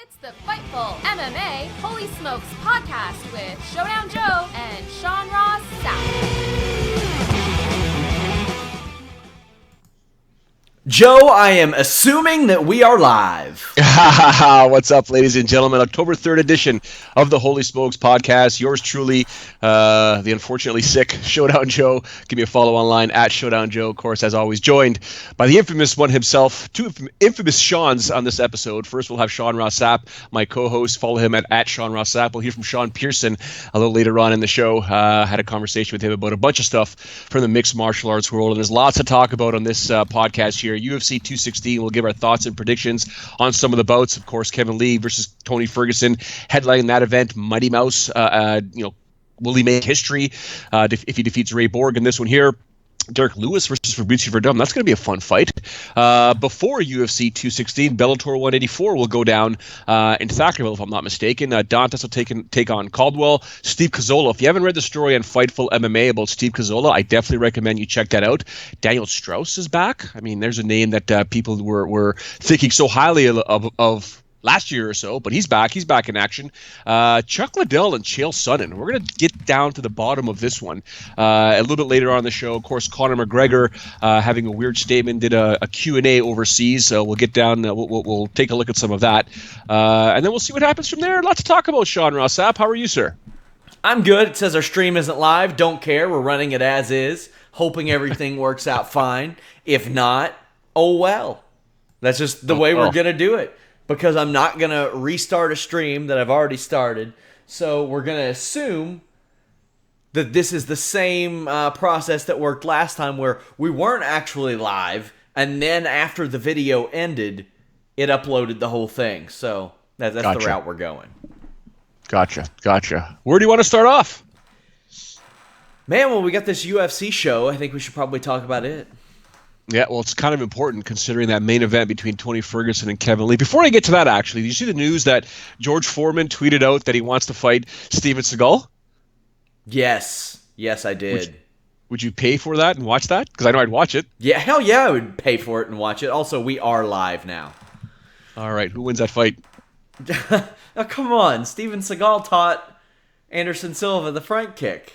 It's the Fightful MMA Holy Smokes podcast with Showdown Joe and Sean Ross Sapp. Joe, I am assuming that we are live. What's up, ladies and gentlemen? October 3rd edition of the Holy Smokes podcast. Yours truly, the unfortunately sick Showdown Joe. Give me a follow online at Showdown Joe. Of course, as always, joined by the infamous one himself. Two infamous Seans on this episode. First, we'll have Sean Ross Sapp, my co-host. Follow him at Sean Ross Sapp. We'll hear from Sean Pierson a little later on in the show. Had a conversation with him about a bunch of stuff from the mixed martial arts world. And there's lots to talk about on this podcast here. UFC 216, we'll give our thoughts and predictions on some of the bouts. Of course, Kevin Lee versus Tony Ferguson headlining that event. Mighty Mouse, will he make history if he defeats Ray Borg in this one here? Derrick Lewis versus Werdum. That's going to be a fun fight. Before UFC 216, Bellator 184 will go down in Thackerville, if I'm not mistaken. Dantas will take on Caldwell. Steve Kozola. If you haven't read the story on Fightful MMA about Steve Kozola, I definitely recommend you check that out. Daniel Straus is back. I mean, there's a name that people were thinking so highly of last year or so, but he's back. He's back in action. Chuck Liddell and Chael Sonnen. We're going to get down to the bottom of this one a little bit later on in the show. Of course, Conor McGregor having a weird statement, did a Q&A overseas, so we'll get down. We'll take a look at some of that. And then we'll see what happens from there. Lots to talk about, Sean Ross Sapp. How are you, sir? I'm good. It says our stream isn't live. Don't care. We're running it as is, hoping everything works out fine. If not, oh well. That's just the way we're going to do it. Because I'm not going to restart a stream that I've already started. So we're going to assume that this is the same process that worked last time where we weren't actually live. And then after the video ended, it uploaded the whole thing. So that's gotcha. The route we're going. Gotcha. Where do you want to start off? Man, well, we got this UFC show. I think we should probably talk about it. Yeah, well, it's kind of important considering that main event between Tony Ferguson and Kevin Lee. Before I get to that, actually, did you see the news that George Foreman tweeted out that he wants to fight Steven Seagal? Yes, I did. Would you pay for that and watch that? Because I know I'd watch it. Yeah, hell yeah, I would pay for it and watch it. Also, we are live now. All right, who wins that fight? Oh, come on. Steven Seagal taught Anderson Silva the front kick.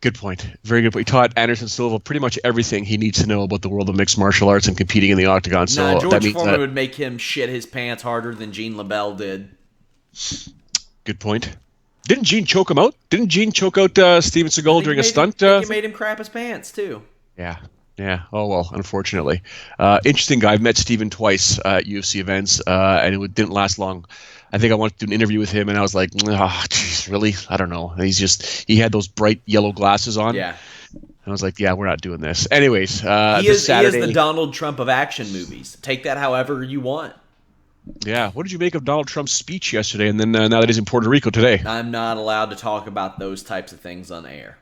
Good point. Very good point. He taught Anderson Silva pretty much everything he needs to know about the world of mixed martial arts and competing in the octagon. So George Foreman would make him shit his pants harder than Gene LaBelle did. Good point. Didn't Gene choke him out? Didn't Gene choke out Steven Seagal during a stunt? I think he made him crap his pants, too. Yeah. Oh, well, unfortunately. Interesting guy. I've met Steven twice at UFC events, and it didn't last long. I think I wanted to do an interview with him, and I was like, geez, really? I don't know. And he had those bright yellow glasses on. Yeah. I was like, yeah, we're not doing this. Anyways, he is the Donald Trump of action movies. Take that however you want. Yeah. What did you make of Donald Trump's speech yesterday, and then now that he's in Puerto Rico today? I'm not allowed to talk about those types of things on air.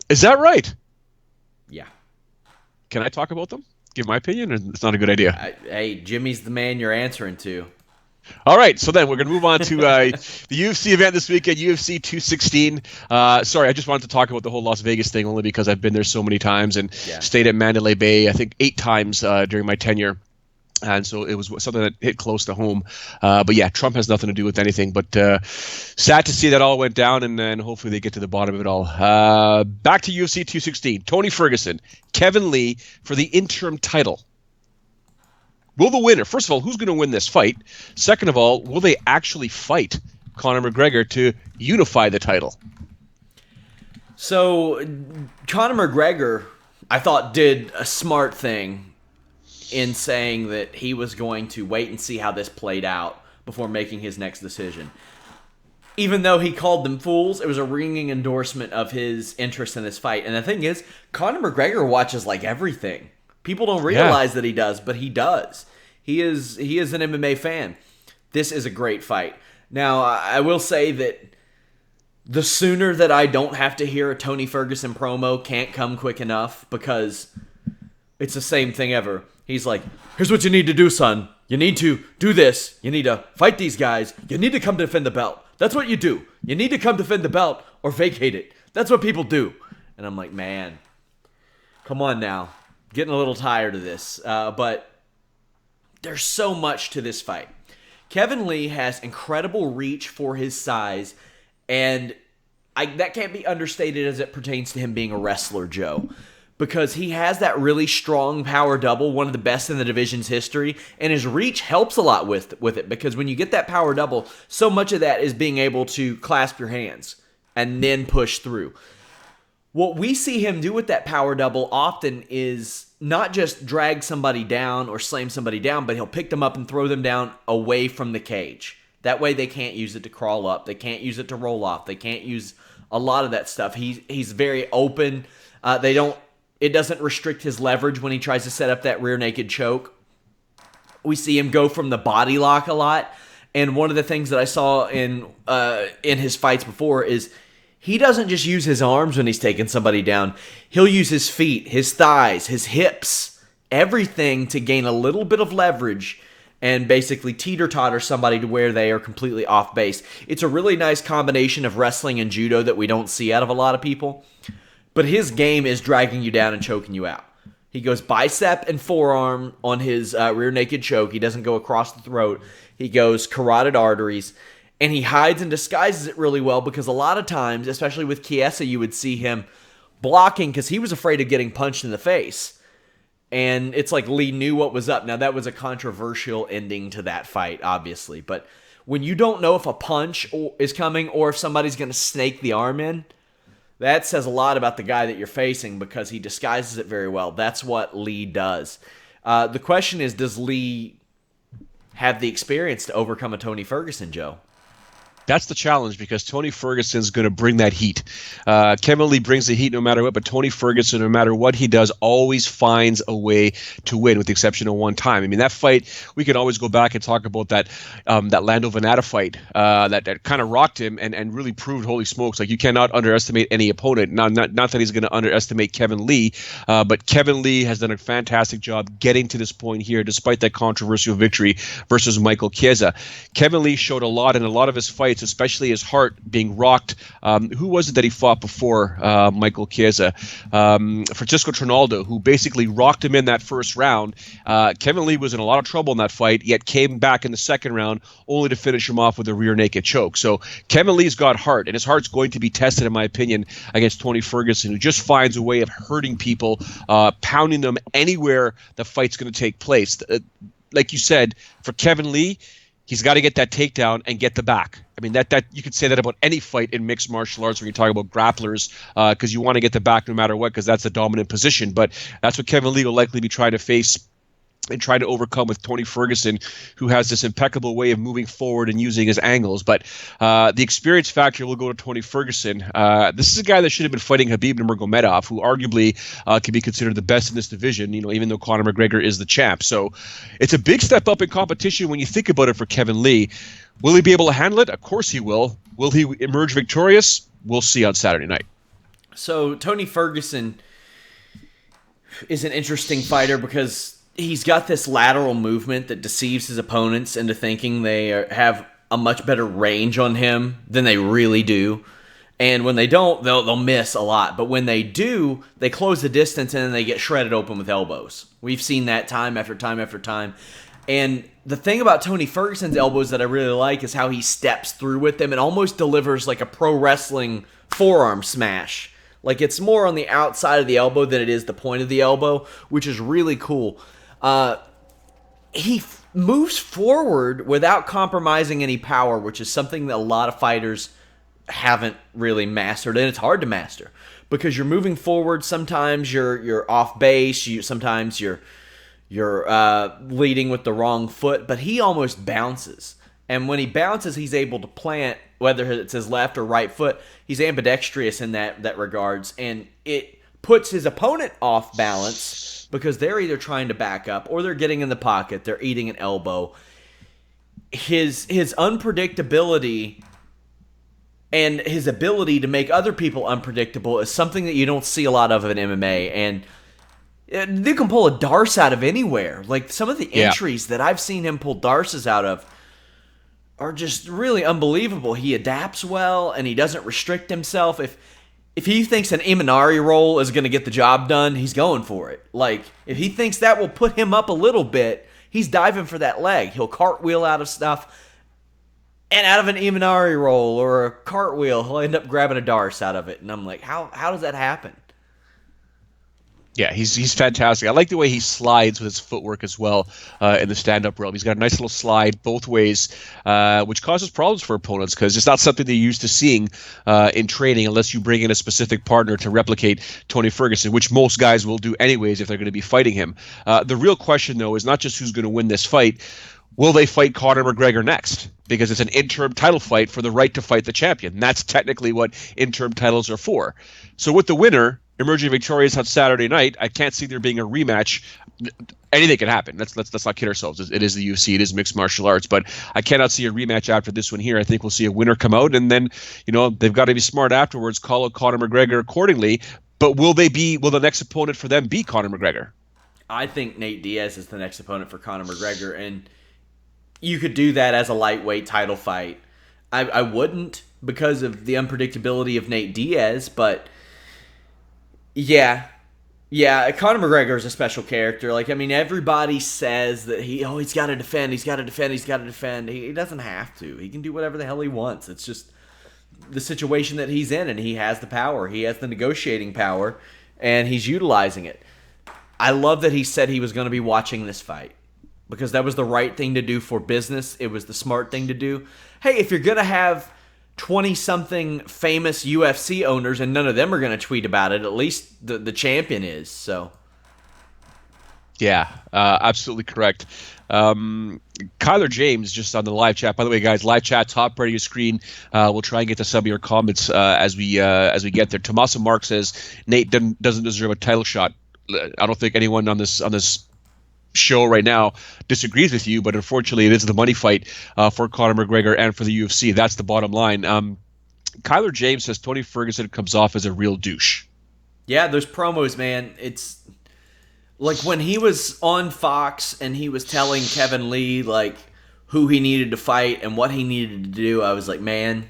Is that right? Yeah. Can I talk about them? Give my opinion, or it's not a good idea? Hey, Jimmy's the man you're answering to. All right, so then we're going to move on to the UFC event this weekend, UFC 216. Sorry, I just wanted to talk about the whole Las Vegas thing only because I've been there so many times and stayed at Mandalay Bay, I think 8 times during my tenure. And so it was something that hit close to home. But yeah, Trump has nothing to do with anything. But sad to see that all went down, and then hopefully they get to the bottom of it all. Back to UFC 216. Tony Ferguson, Kevin Lee for the interim title. Will the winner, first of all, who's going to win this fight? Second of all, will they actually fight Conor McGregor to unify the title? So, Conor McGregor, I thought, did a smart thing in saying that he was going to wait and see how this played out before making his next decision. Even though he called them fools, it was a ringing endorsement of his interest in this fight. And the thing is, Conor McGregor watches like everything. People don't realize that he does, but he does. He is an MMA fan. This is a great fight. Now, I will say that the sooner that I don't have to hear a Tony Ferguson promo can't come quick enough, because it's the same thing ever. He's like, here's what you need to do, son. You need to do this. You need to fight these guys. You need to come defend the belt. That's what you do. You need to come defend the belt or vacate it. That's what people do. And I'm like, man, come on now. Getting a little tired of this. But there's so much to this fight. Kevin Lee has incredible reach for his size, and that can't be understated as it pertains to him being a wrestler, Joe. Because he has that really strong power double, one of the best in the division's history, and his reach helps a lot with it, because when you get that power double, so much of that is being able to clasp your hands and then push through. What we see him do with that power double often is not just drag somebody down or slam somebody down, but he'll pick them up and throw them down away from the cage. That way they can't use it to crawl up. They can't use it to roll off. They can't use a lot of that stuff. He's very open. It doesn't restrict his leverage when he tries to set up that rear naked choke. We see him go from the body lock a lot. And one of the things that I saw in his fights before is he doesn't just use his arms when he's taking somebody down. He'll use his feet, his thighs, his hips, everything to gain a little bit of leverage and basically teeter-totter somebody to where they are completely off base. It's a really nice combination of wrestling and judo that we don't see out of a lot of people. But his game is dragging you down and choking you out. He goes bicep and forearm on his rear naked choke. He doesn't go across the throat. He goes carotid arteries. And he hides and disguises it really well, because a lot of times, especially with Chiesa, you would see him blocking because he was afraid of getting punched in the face. And it's like Lee knew what was up. Now, that was a controversial ending to that fight, obviously. But when you don't know if a punch is coming or if somebody's going to snake the arm in, that says a lot about the guy that you're facing, because he disguises it very well. That's what Lee does. The question is, does Lee have the experience to overcome a Tony Ferguson, Joe? That's the challenge, because Tony Ferguson's going to bring that heat. Kevin Lee brings the heat no matter what, but Tony Ferguson, no matter what he does, always finds a way to win, with the exception of one time. I mean, that fight, we can always go back and talk about that Lando Venata fight that kind of rocked him and really proved, holy smokes, like, you cannot underestimate any opponent. Not that he's going to underestimate Kevin Lee, but Kevin Lee has done a fantastic job getting to this point here, despite that controversial victory versus Michael Chiesa. Kevin Lee showed a lot in a lot of his fights, especially his heart being rocked. Who was it that he fought before Michael Chiesa? Francisco Trinaldo, who basically rocked him in that first round. Kevin Lee was in a lot of trouble in that fight, yet came back in the second round only to finish him off with a rear naked choke. So Kevin Lee's got heart, and his heart's going to be tested, in my opinion, against Tony Ferguson, who just finds a way of hurting people, pounding them anywhere the fight's going to take place. Like you said, for Kevin Lee, he's got to get that takedown and get the back. I mean, that you could say that about any fight in mixed martial arts when you talk about grapplers, because you want to get the back no matter what, because that's the dominant position. But that's what Kevin Lee will likely be trying to face and try to overcome with Tony Ferguson, who has this impeccable way of moving forward and using his angles. But the experience factor will go to Tony Ferguson. This is a guy that should have been fighting Khabib Nurmagomedov, who arguably can be considered the best in this division, even though Conor McGregor is the champ. So it's a big step up in competition when you think about it for Kevin Lee. Will he be able to handle it? Of course he will. Will he emerge victorious? We'll see on Saturday night. So Tony Ferguson is an interesting fighter, because he's got this lateral movement that deceives his opponents into thinking they have a much better range on him than they really do. And when they don't, they'll miss a lot. But when they do, they close the distance and then they get shredded open with elbows. We've seen that time after time after time. And the thing about Tony Ferguson's elbows that I really like is how he steps through with them and almost delivers like a pro wrestling forearm smash. Like, it's more on the outside of the elbow than it is the point of the elbow, which is really cool. He moves forward without compromising any power, which is something that a lot of fighters haven't really mastered, and it's hard to master because you're moving forward. Sometimes you're off base. Sometimes you're leading with the wrong foot, but he almost bounces. And when he bounces, he's able to plant, whether it's his left or right foot. He's ambidextrous in that regards, and it puts his opponent off balance because they're either trying to back up or they're getting in the pocket. They're eating an elbow. His unpredictability and his ability to make other people unpredictable is something that you don't see a lot of in MMA. And you can pull a Darce out of anywhere. Like, some of the entries that I've seen him pull Darces out of are just really unbelievable. He adapts well, and he doesn't restrict himself. If he thinks an Imanari roll is going to get the job done, he's going for it. Like, if he thinks that will put him up a little bit, he's diving for that leg. He'll cartwheel out of stuff. And out of an Imanari roll or a cartwheel, he'll end up grabbing a Darce out of it. And I'm like, how does that happen? Yeah, he's fantastic. I like the way he slides with his footwork as well in the stand-up realm. He's got a nice little slide both ways, which causes problems for opponents because it's not something they're used to seeing in training unless you bring in a specific partner to replicate Tony Ferguson, which most guys will do anyways if they're going to be fighting him. The real question, though, is not just who's going to win this fight. Will they fight Conor McGregor next? Because it's an interim title fight for the right to fight the champion. And that's technically what interim titles are for. So with the winner emerging victorious on Saturday night, I can't see there being a rematch. Anything can happen. Let's not kid ourselves. It is the UFC. It is mixed martial arts. But I cannot see a rematch after this one here. I think we'll see a winner come out, and then they've got to be smart afterwards. Call out Conor McGregor accordingly. But will the next opponent for them be Conor McGregor? I think Nate Diaz is the next opponent for Conor McGregor, and you could do that as a lightweight title fight. I wouldn't because of the unpredictability of Nate Diaz, but yeah, Conor McGregor is a special character. Everybody says that he's got to defend, he's got to defend. He doesn't have to. He can do whatever the hell he wants. It's just the situation that he's in, and he has the power. He has the negotiating power, and he's utilizing it. I love that he said he was going to be watching this fight, because that was the right thing to do for business. It was the smart thing to do. Hey, if you're going to have 20-something famous UFC owners and none of them are going to tweet about it, at least the champion is. So, yeah, absolutely correct. Kyler James just on the live chat. By the way, guys, live chat top right of your screen. We'll try and get to some of your comments as we get there. Tommaso Mark says Nate doesn't deserve a title shot. I don't think anyone on this show right now disagrees with you, but unfortunately it is the money fight for Conor McGregor and for the UFC. That's the bottom line. Kyler James says Tony Ferguson comes off as a real douche. Yeah, those promos, man. It's like when he was on Fox and he was telling Kevin Lee who he needed to fight and what he needed to do. I was like, man,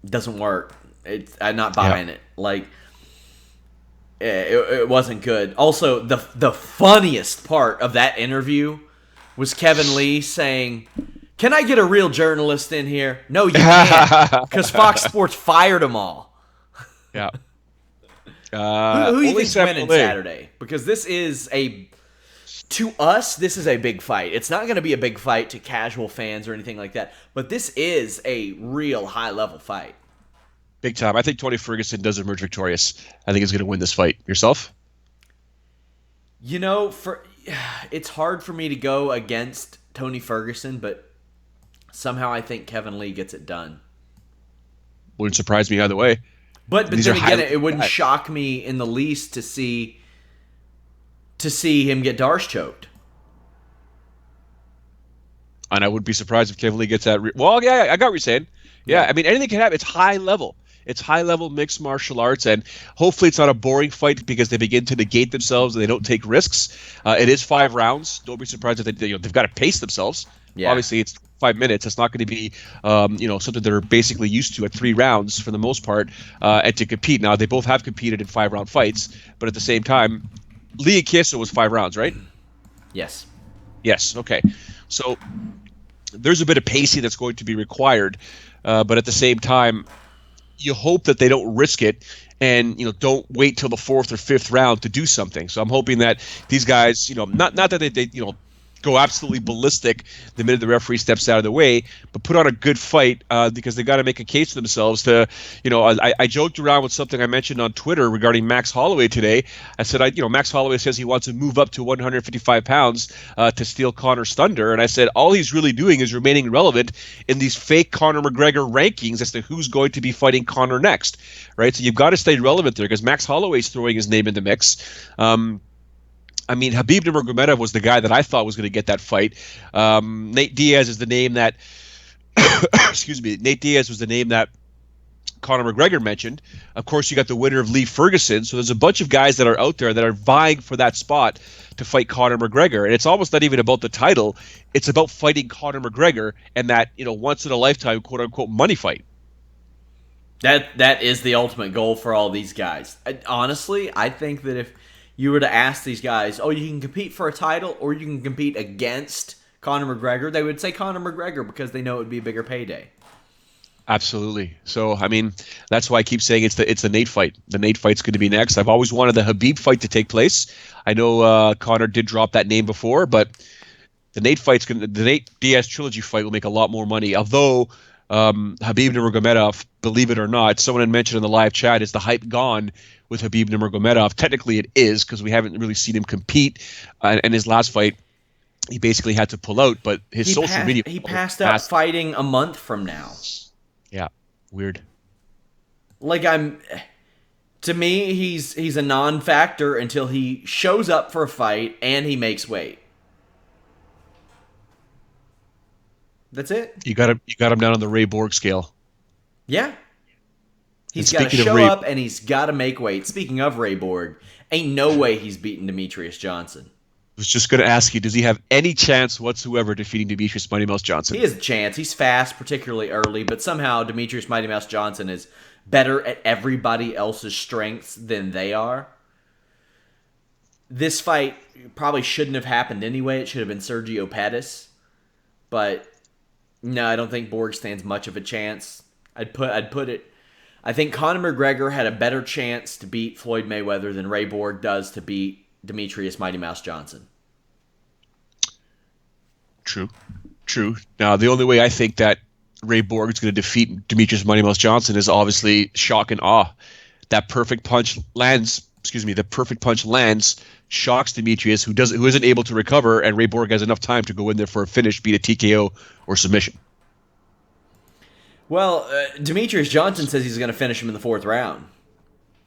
it doesn't work. I'm not buying it. It wasn't good. Also, the funniest part of that interview was Kevin Lee saying, "Can I get a real journalist in here?" No, you can't, because Fox Sports fired them all. Yeah. Who do you think's winning Saturday? Because this is to us, this is a big fight. It's not going to be a big fight to casual fans or anything like that, but this is a real high-level fight. Big time. I think Tony Ferguson does emerge victorious. I think he's going to win this fight. Yourself? It's hard for me to go against Tony Ferguson, but somehow I think Kevin Lee gets it done. Wouldn't surprise me either way. But then again, it wouldn't shock me in the least to see him get Darce choked. And I wouldn't be surprised if Kevin Lee gets that. Well, yeah, I got what you're saying. Yeah, I mean, anything can happen. It's high level. It's high-level mixed martial arts, and hopefully it's not a boring fight because they begin to negate themselves and they don't take risks. It is 5 rounds. Don't be surprised if they've got to pace themselves. Yeah. Obviously, it's 5 minutes. It's not going to be something they're basically used to at 3 rounds for the most part, and to compete. Now, they both have competed in 5-round fights, but at the same time, Lee and Kieso was 5 rounds, right? Yes. Yes, okay. So there's a bit of pacing that's going to be required, but at the same time, you hope that they don't risk it and don't wait till the 4th or 5th round to do something. So I'm hoping that these guys, not that they go absolutely ballistic the minute the referee steps out of the way, but put on a good fight because they got to make a case for themselves to, I joked around with something I mentioned on Twitter regarding Max Holloway today. I said, Max Holloway says he wants to move up to 155 pounds to steal Conor's thunder. And I said, all he's really doing is remaining relevant in these fake Conor McGregor rankings as to who's going to be fighting Conor next, right? So you've got to stay relevant there because Max Holloway's throwing his name in the mix. Habib Nurmagomedov was the guy that I thought was going to get that fight. Nate Diaz is the name that Nate Diaz was the name that Conor McGregor mentioned. Of course, you got the winner of Lee Ferguson. So there's a bunch of guys that are out there that are vying for that spot to fight Conor McGregor. And it's almost not even about the title. It's about fighting Conor McGregor and that, once in a lifetime, quote unquote, money fight. That is the ultimate goal for all these guys. Honestly, I think that if you were to ask these guys, oh, you can compete for a title or you can compete against Conor McGregor, they would say Conor McGregor because they know it would be a bigger payday. Absolutely. So, I mean, that's why I keep saying it's the Nate fight. The Nate fight's going to be next. I've always wanted the Khabib fight to take place. I know Conor did drop that name before, but the Nate Diaz trilogy fight will make a lot more money. Although Khabib Nurmagomedov, believe it or not, someone had mentioned in the live chat, is the hype gone with Khabib Nurmagomedov? Technically, it is because we haven't really seen him compete. And his last fight, he basically had to pull out. But his social media, he passed up fighting a month from now. Yeah, weird. Like to me, he's a non-factor until he shows up for a fight and he makes weight. That's it. You got him down on the Ray Borg scale. Yeah. He's got to show up and he's got to make weight. Speaking of Ray Borg, ain't no way he's beating Demetrius Johnson. I was just going to ask you, does he have any chance whatsoever defeating Demetrius Mighty Mouse Johnson? He has a chance. He's fast, particularly early, but somehow Demetrius Mighty Mouse Johnson is better at everybody else's strengths than they are. This fight probably shouldn't have happened anyway. It should have been Sergio Pettis. But no, I don't think Borg stands much of a chance. I'd put it. I think Conor McGregor had a better chance to beat Floyd Mayweather than Ray Borg does to beat Demetrius Mighty Mouse Johnson. True. Now, the only way I think that Ray Borg is going to defeat Demetrius Mighty Mouse Johnson is obviously shock and awe. That perfect punch lands. The perfect punch lands, shocks Demetrius, who isn't able to recover, and Ray Borg has enough time to go in there for a finish, beat a TKO or submission. Well, Demetrius Johnson says he's going to finish him in the 4th round.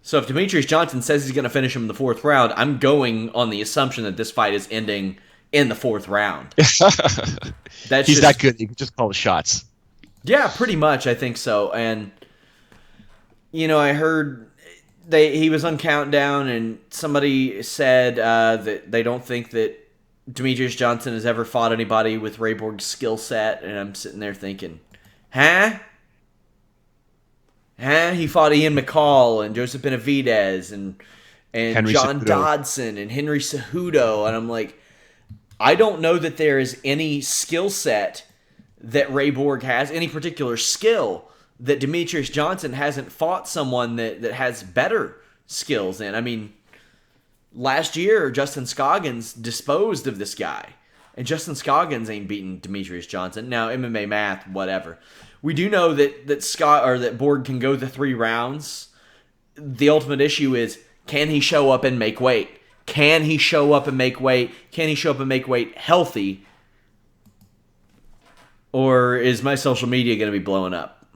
So if Demetrius Johnson says he's going to finish him in the 4th round, I'm going on the assumption that this fight is ending in the 4th round. He's that good. You can just call the shots. Yeah, pretty much. I think so. And, I heard he was on Countdown, and somebody said that they don't think that Demetrius Johnson has ever fought anybody with Ray Borg's skill set. And I'm sitting there thinking, huh? He fought Ian McCall and Joseph Benavidez and John Cejudo. Dodson and Henry Cejudo. And I'm like, I don't know that there is any skill set that Ray Borg has, any particular skill that Demetrius Johnson hasn't fought someone that has better skills in. I mean, last year, Justin Scoggins disposed of this guy. And Justin Scoggins ain't beating Demetrius Johnson. Now, MMA math, whatever. We do know that Borg can go the 3 rounds. The ultimate issue is, can he show up and make weight? Can he show up and make weight? Can he show up and make weight healthy? Or is my social media going to be blowing up?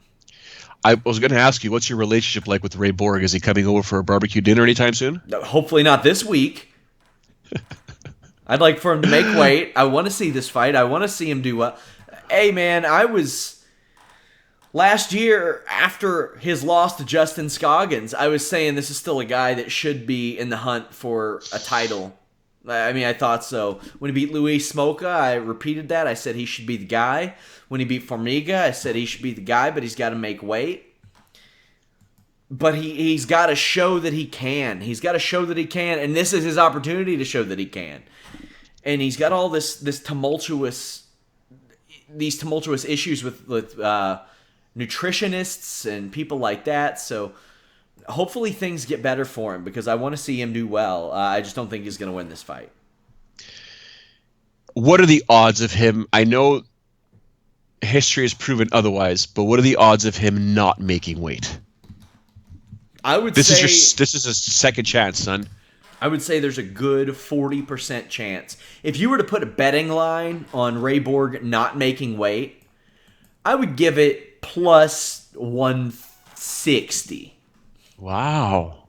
I was going to ask you, what's your relationship like with Ray Borg? Is he coming over for a barbecue dinner anytime soon? Hopefully not this week. I'd like for him to make weight. I want to see this fight. I want to see him do well. Hey, man, last year, after his loss to Justin Scoggins, I was saying this is still a guy that should be in the hunt for a title. I mean, I thought so. When he beat Luis Smoka, I repeated that. I said he should be the guy. When he beat Formiga, I said he should be the guy, but he's got to make weight. But he's got to show that he can. He's got to show that he can, and this is his opportunity to show that he can. And he's got all these tumultuous issues with nutritionists and people like that. So hopefully things get better for him because I want to see him do well. I just don't think he's going to win this fight. What are the odds of him? I know history has proven otherwise, but what are the odds of him not making weight? I would this say this is a second chance, son. I would say there's a good 40% chance. If you were to put a betting line on Ray Borg not making weight, I would give it plus 160. Wow.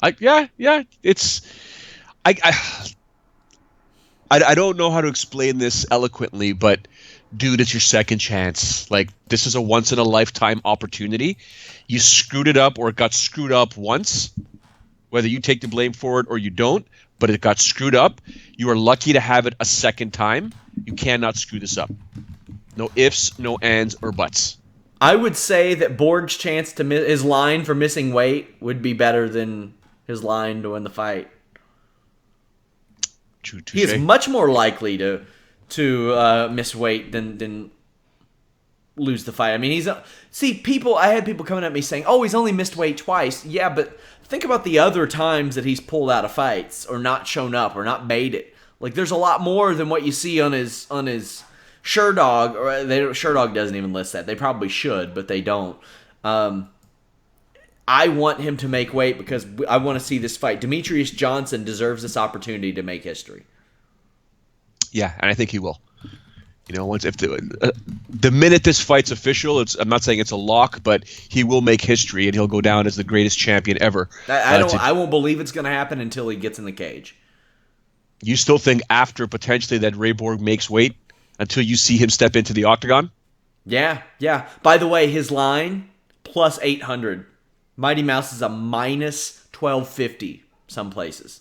It's I don't know how to explain this eloquently, but dude, it's your second chance. Like, this is a once in a lifetime opportunity. You screwed it up or it got screwed up once, whether you take the blame for it or you don't, but it got screwed up. You are lucky to have it a second time. You cannot screw this up. No ifs, no ands, or buts. I would say that Borg's chance to his line for missing weight would be better than his line to win the fight. He is much more likely to miss weight than lose the fight. I mean, I had people coming at me saying, "Oh, he's only missed weight twice." Yeah, but think about the other times that he's pulled out of fights or not shown up or not made it. Like, there's a lot more than what you see on his Sherdog. Or Sherdog doesn't even list that. They probably should, but they don't. I want him to make weight because I want to see this fight. Demetrius Johnson deserves this opportunity to make history. Yeah, and I think he will. Once if the minute this fight's official, I'm not saying it's a lock, but he will make history and he'll go down as the greatest champion ever. I won't believe it's going to happen until he gets in the cage. You still think after potentially that Ray Borg makes weight until you see him step into the octagon? Yeah. By the way, his line plus 800. Mighty Mouse is a minus 1250 some places.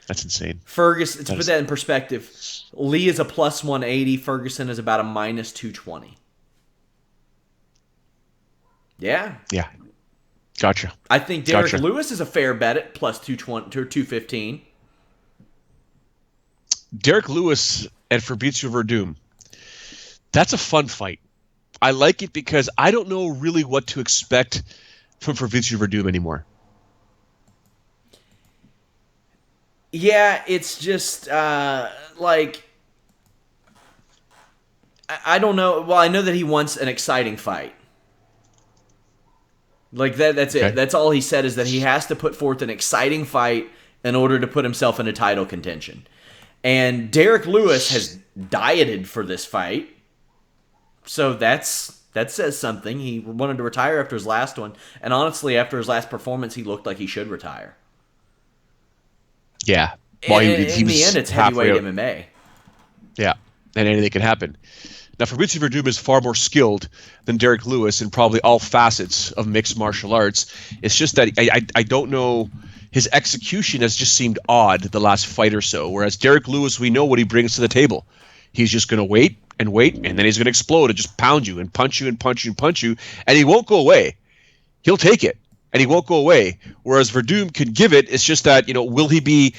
That's insane. Ferguson, to put that in perspective, Lee is a plus 180. Ferguson is about a minus 220. Yeah. Yeah. Gotcha. I think Derrick Lewis is a fair bet at plus 220 or 215. Derrick Lewis and Fabricio Werdum. That's a fun fight. I like it because I don't know really what to expect from Fabricio Werdum anymore. Yeah, it's just like I don't know. Well, I know that he wants an exciting fight. Like that's okay. it. That's all he said is that he has to put forth an exciting fight in order to put himself in a title contention. And Derrick Lewis has dieted for this fight. So that says something. He wanted to retire after his last one. And honestly, after his last performance, he looked like he should retire. Yeah. Well, in the end, it's heavyweight MMA. Yeah, and anything can happen. Now, Fabricio Werdum is far more skilled than Derrick Lewis in probably all facets of mixed martial arts. It's just that I don't know. His execution has just seemed odd the last fight or so, whereas Derrick Lewis, we know what he brings to the table. He's just going to wait, and then he's going to explode and just pound you and punch you and punch you and punch you, and he won't go away. He'll take it, and he won't go away. Whereas Werdum can give it. It's just that, will he be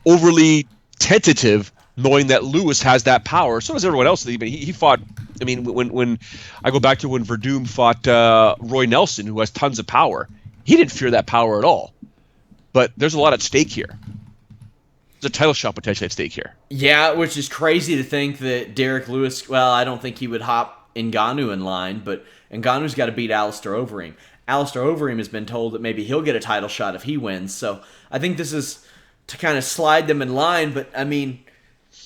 overly tentative knowing that Lewis has that power? So does everyone else. He fought, when I go back to when Werdum fought Roy Nelson, who has tons of power, he didn't fear that power at all. But there's a lot at stake here. There's a title shot potentially at stake here. Yeah, which is crazy to think that Derrick Lewis, well, I don't think he would hop Ngannou in line, but Ngannou's got to beat Alistair Overeem. Alistair Overeem has been told that maybe he'll get a title shot if he wins. So I think this is to kind of slide them in line. But, and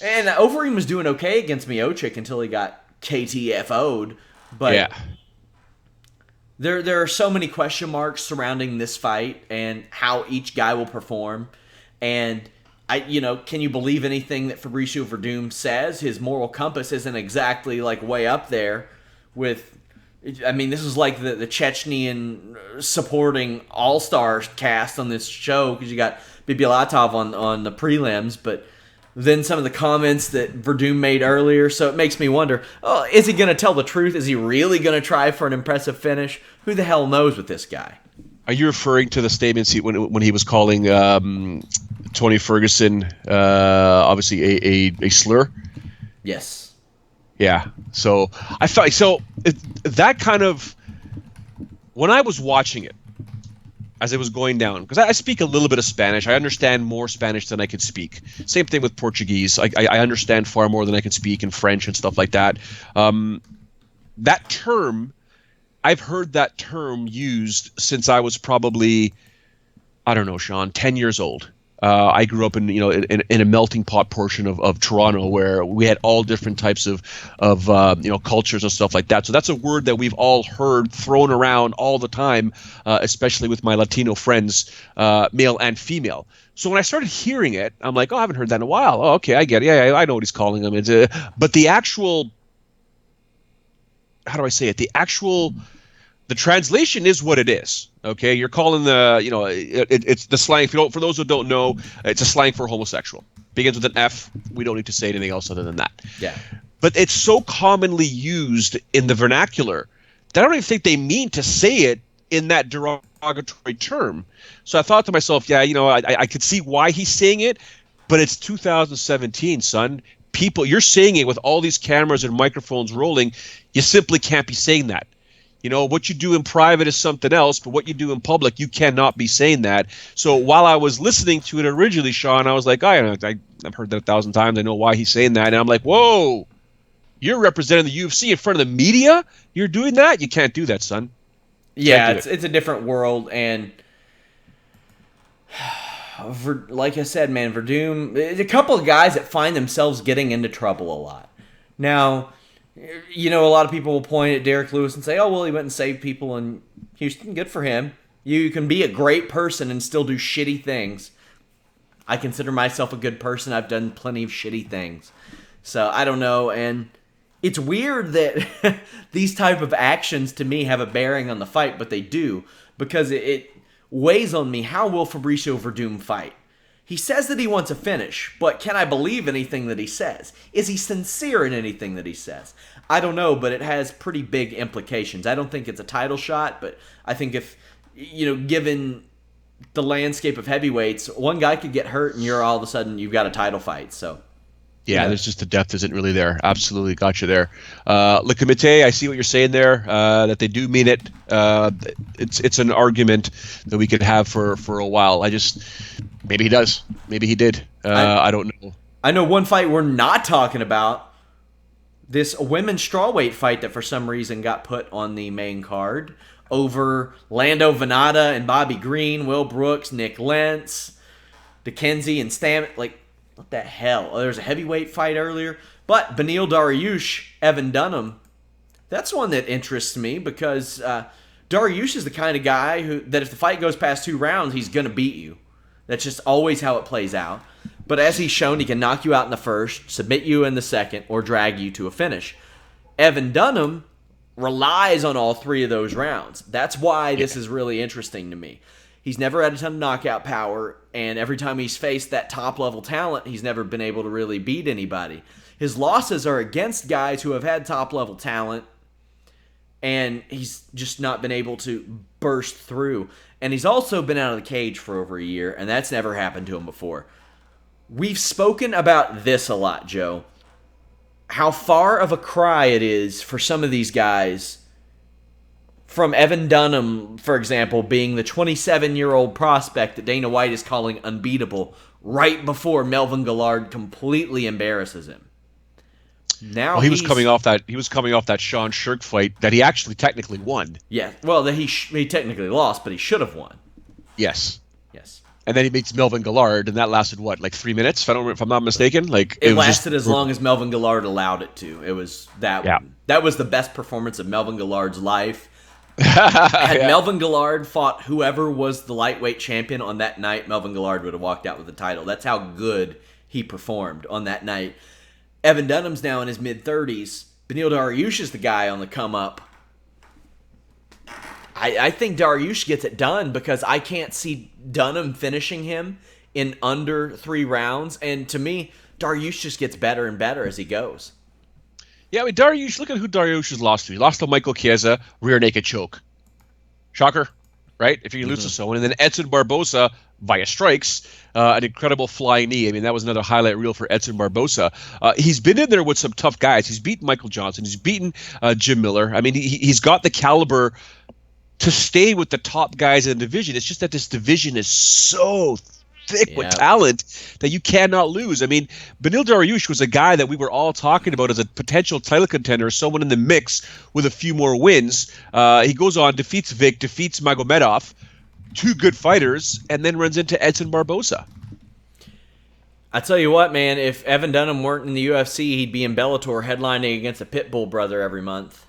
Overeem was doing okay against Miocic until he got KTFO'd. But yeah. There are so many question marks surrounding this fight and how each guy will perform. And, can you believe anything that Fabricio Werdum says? His moral compass isn't exactly, way up there with... this is like the Chechnyan supporting all-star cast on this show because you got Bibulatov on the prelims, but then some of the comments that Werdum made earlier, so it makes me wonder, is he going to tell the truth? Is he really going to try for an impressive finish? Who the hell knows with this guy? Are you referring to the statements when he was calling Tony Ferguson obviously a slur? Yes. Yeah. So I felt that kind of, when I was watching it as it was going down, because I speak a little bit of Spanish. I understand more Spanish than I can speak. Same thing with Portuguese. I understand far more than I can speak in French and stuff like that. That term, I've heard that term used since I was probably, I don't know, Sean, 10 years old. I grew up in a melting pot portion of Toronto where we had all different types of cultures and stuff like that. So that's a word that we've all heard thrown around all the time, especially with my Latino friends, male and female. So when I started hearing it, I'm like, I haven't heard that in a while. Oh, okay, I get it. Yeah, I know what he's calling them. But the actual, how do I say it? The translation is what it is. Okay, you're calling it's the slang. For those who don't know, it's a slang for homosexual. Begins with an F. We don't need to say anything else other than that. Yeah. But it's so commonly used in the vernacular that I don't even think they mean to say it in that derogatory term. So I thought to myself, I could see why he's saying it, But it's 2017, son. People, you're saying it with all these cameras and microphones rolling. You simply can't be saying that. You know, what you do in private is something else, but what you do in public, you cannot be saying that. So while I was listening to it originally, Sean, I was like, I've heard that 1,000 times. I know why he's saying that. And I'm like, whoa, you're representing the UFC in front of the media? You're doing that? You can't do that, son. Yeah, it's a different world, and like I said, man, Werdum, there's a couple of guys that find themselves getting into trouble a lot. Now, you know, a lot of people will point at Derrick Lewis and say, oh, well, he went and saved people in Houston. Good for him. You can be a great person and still do shitty things. I consider myself a good person. I've done plenty of shitty things. So, I don't know, and it's weird that these type of actions to me have a bearing on the fight, but they do, because it weighs on me. How will Fabricio Werdum fight? He says that he wants a finish, but can I believe anything that he says? Is he sincere in anything that he says? I don't know, but it has pretty big implications. I don't think it's a title shot, but I think if, you know, given the landscape of heavyweights, one guy could get hurt and you're all of a sudden you've got a title fight, so. Yeah, there's just the depth isn't really there. Absolutely, got you there. Le Comité, I see what you're saying there, that they do mean it. It's an argument that we could have for a while. Maybe he does. Maybe he did. I don't know. I know one fight we're not talking about. This women's strawweight fight that for some reason got put on the main card over Lando Venata and Bobby Green, Will Brooks, Nick Lentz, Dickenzie and Stammet. Like, what the hell? Oh, there was a heavyweight fight earlier. But Beneil Dariush, Evan Dunham, that's one that interests me because Dariush is the kind of guy that if the fight goes past 2 rounds, he's going to beat you. That's just always how it plays out. But as he's shown, he can knock you out in the first, submit you in the second, or drag you to a finish. Evan Dunham relies on all 3 of those rounds. That's why this is really interesting to me. He's never had a ton of knockout power, and every time he's faced that top-level talent, he's never been able to really beat anybody. His losses are against guys who have had top-level talent, and he's just not been able to burst through. And he's also been out of the cage for over a year, and that's never happened to him before. We've spoken about this a lot, Joe. How far of a cry it is for some of these guys, from Evan Dunham, for example, being the 27-year-old prospect that Dana White is calling unbeatable right before Melvin Guillard completely embarrasses him. Now he was coming off that Sean Shirk fight that he actually technically won. Yeah, well, he technically lost, but he should have won. Yes. And then he meets Melvin Guillard, and that lasted like 3 minutes, if I'm not mistaken. Like it lasted as long as Melvin Guillard allowed it to. It was that. Yeah. That was the best performance of Melvin Guillard's life. Had Melvin Guillard fought whoever was the lightweight champion on that night, Melvin Guillard would have walked out with the title. That's how good he performed on that night. Evan Dunham's now in his mid-30s. Beneil Dariush is the guy on the come-up. I think Dariush gets it done because I can't see Dunham finishing him in under 3 rounds. And to me, Dariush just gets better and better as he goes. Yeah, I mean, Dariush, look at who Dariush has lost to. He lost to Michael Chiesa, rear naked choke. Shocker, right? If you lose to someone. And then Edson Barbosa, via strikes, an incredible flying knee. I mean, that was another highlight reel for Edson Barbosa. He's been in there with some tough guys. He's beaten Michael Johnson. He's beaten Jim Miller. I mean, he's got the caliber to stay with the top guys in the division. It's just that this division is so thick with talent that you cannot lose. I mean, Beneil Dariush was a guy that we were all talking about as a potential title contender, someone in the mix with a few more wins. He goes on, defeats Vic, defeats Magomedov, 2 good fighters, and then runs into Edson Barbosa. I tell you what, man, if Evan Dunham weren't in the UFC, he'd be in Bellator headlining against a Pitbull brother every month.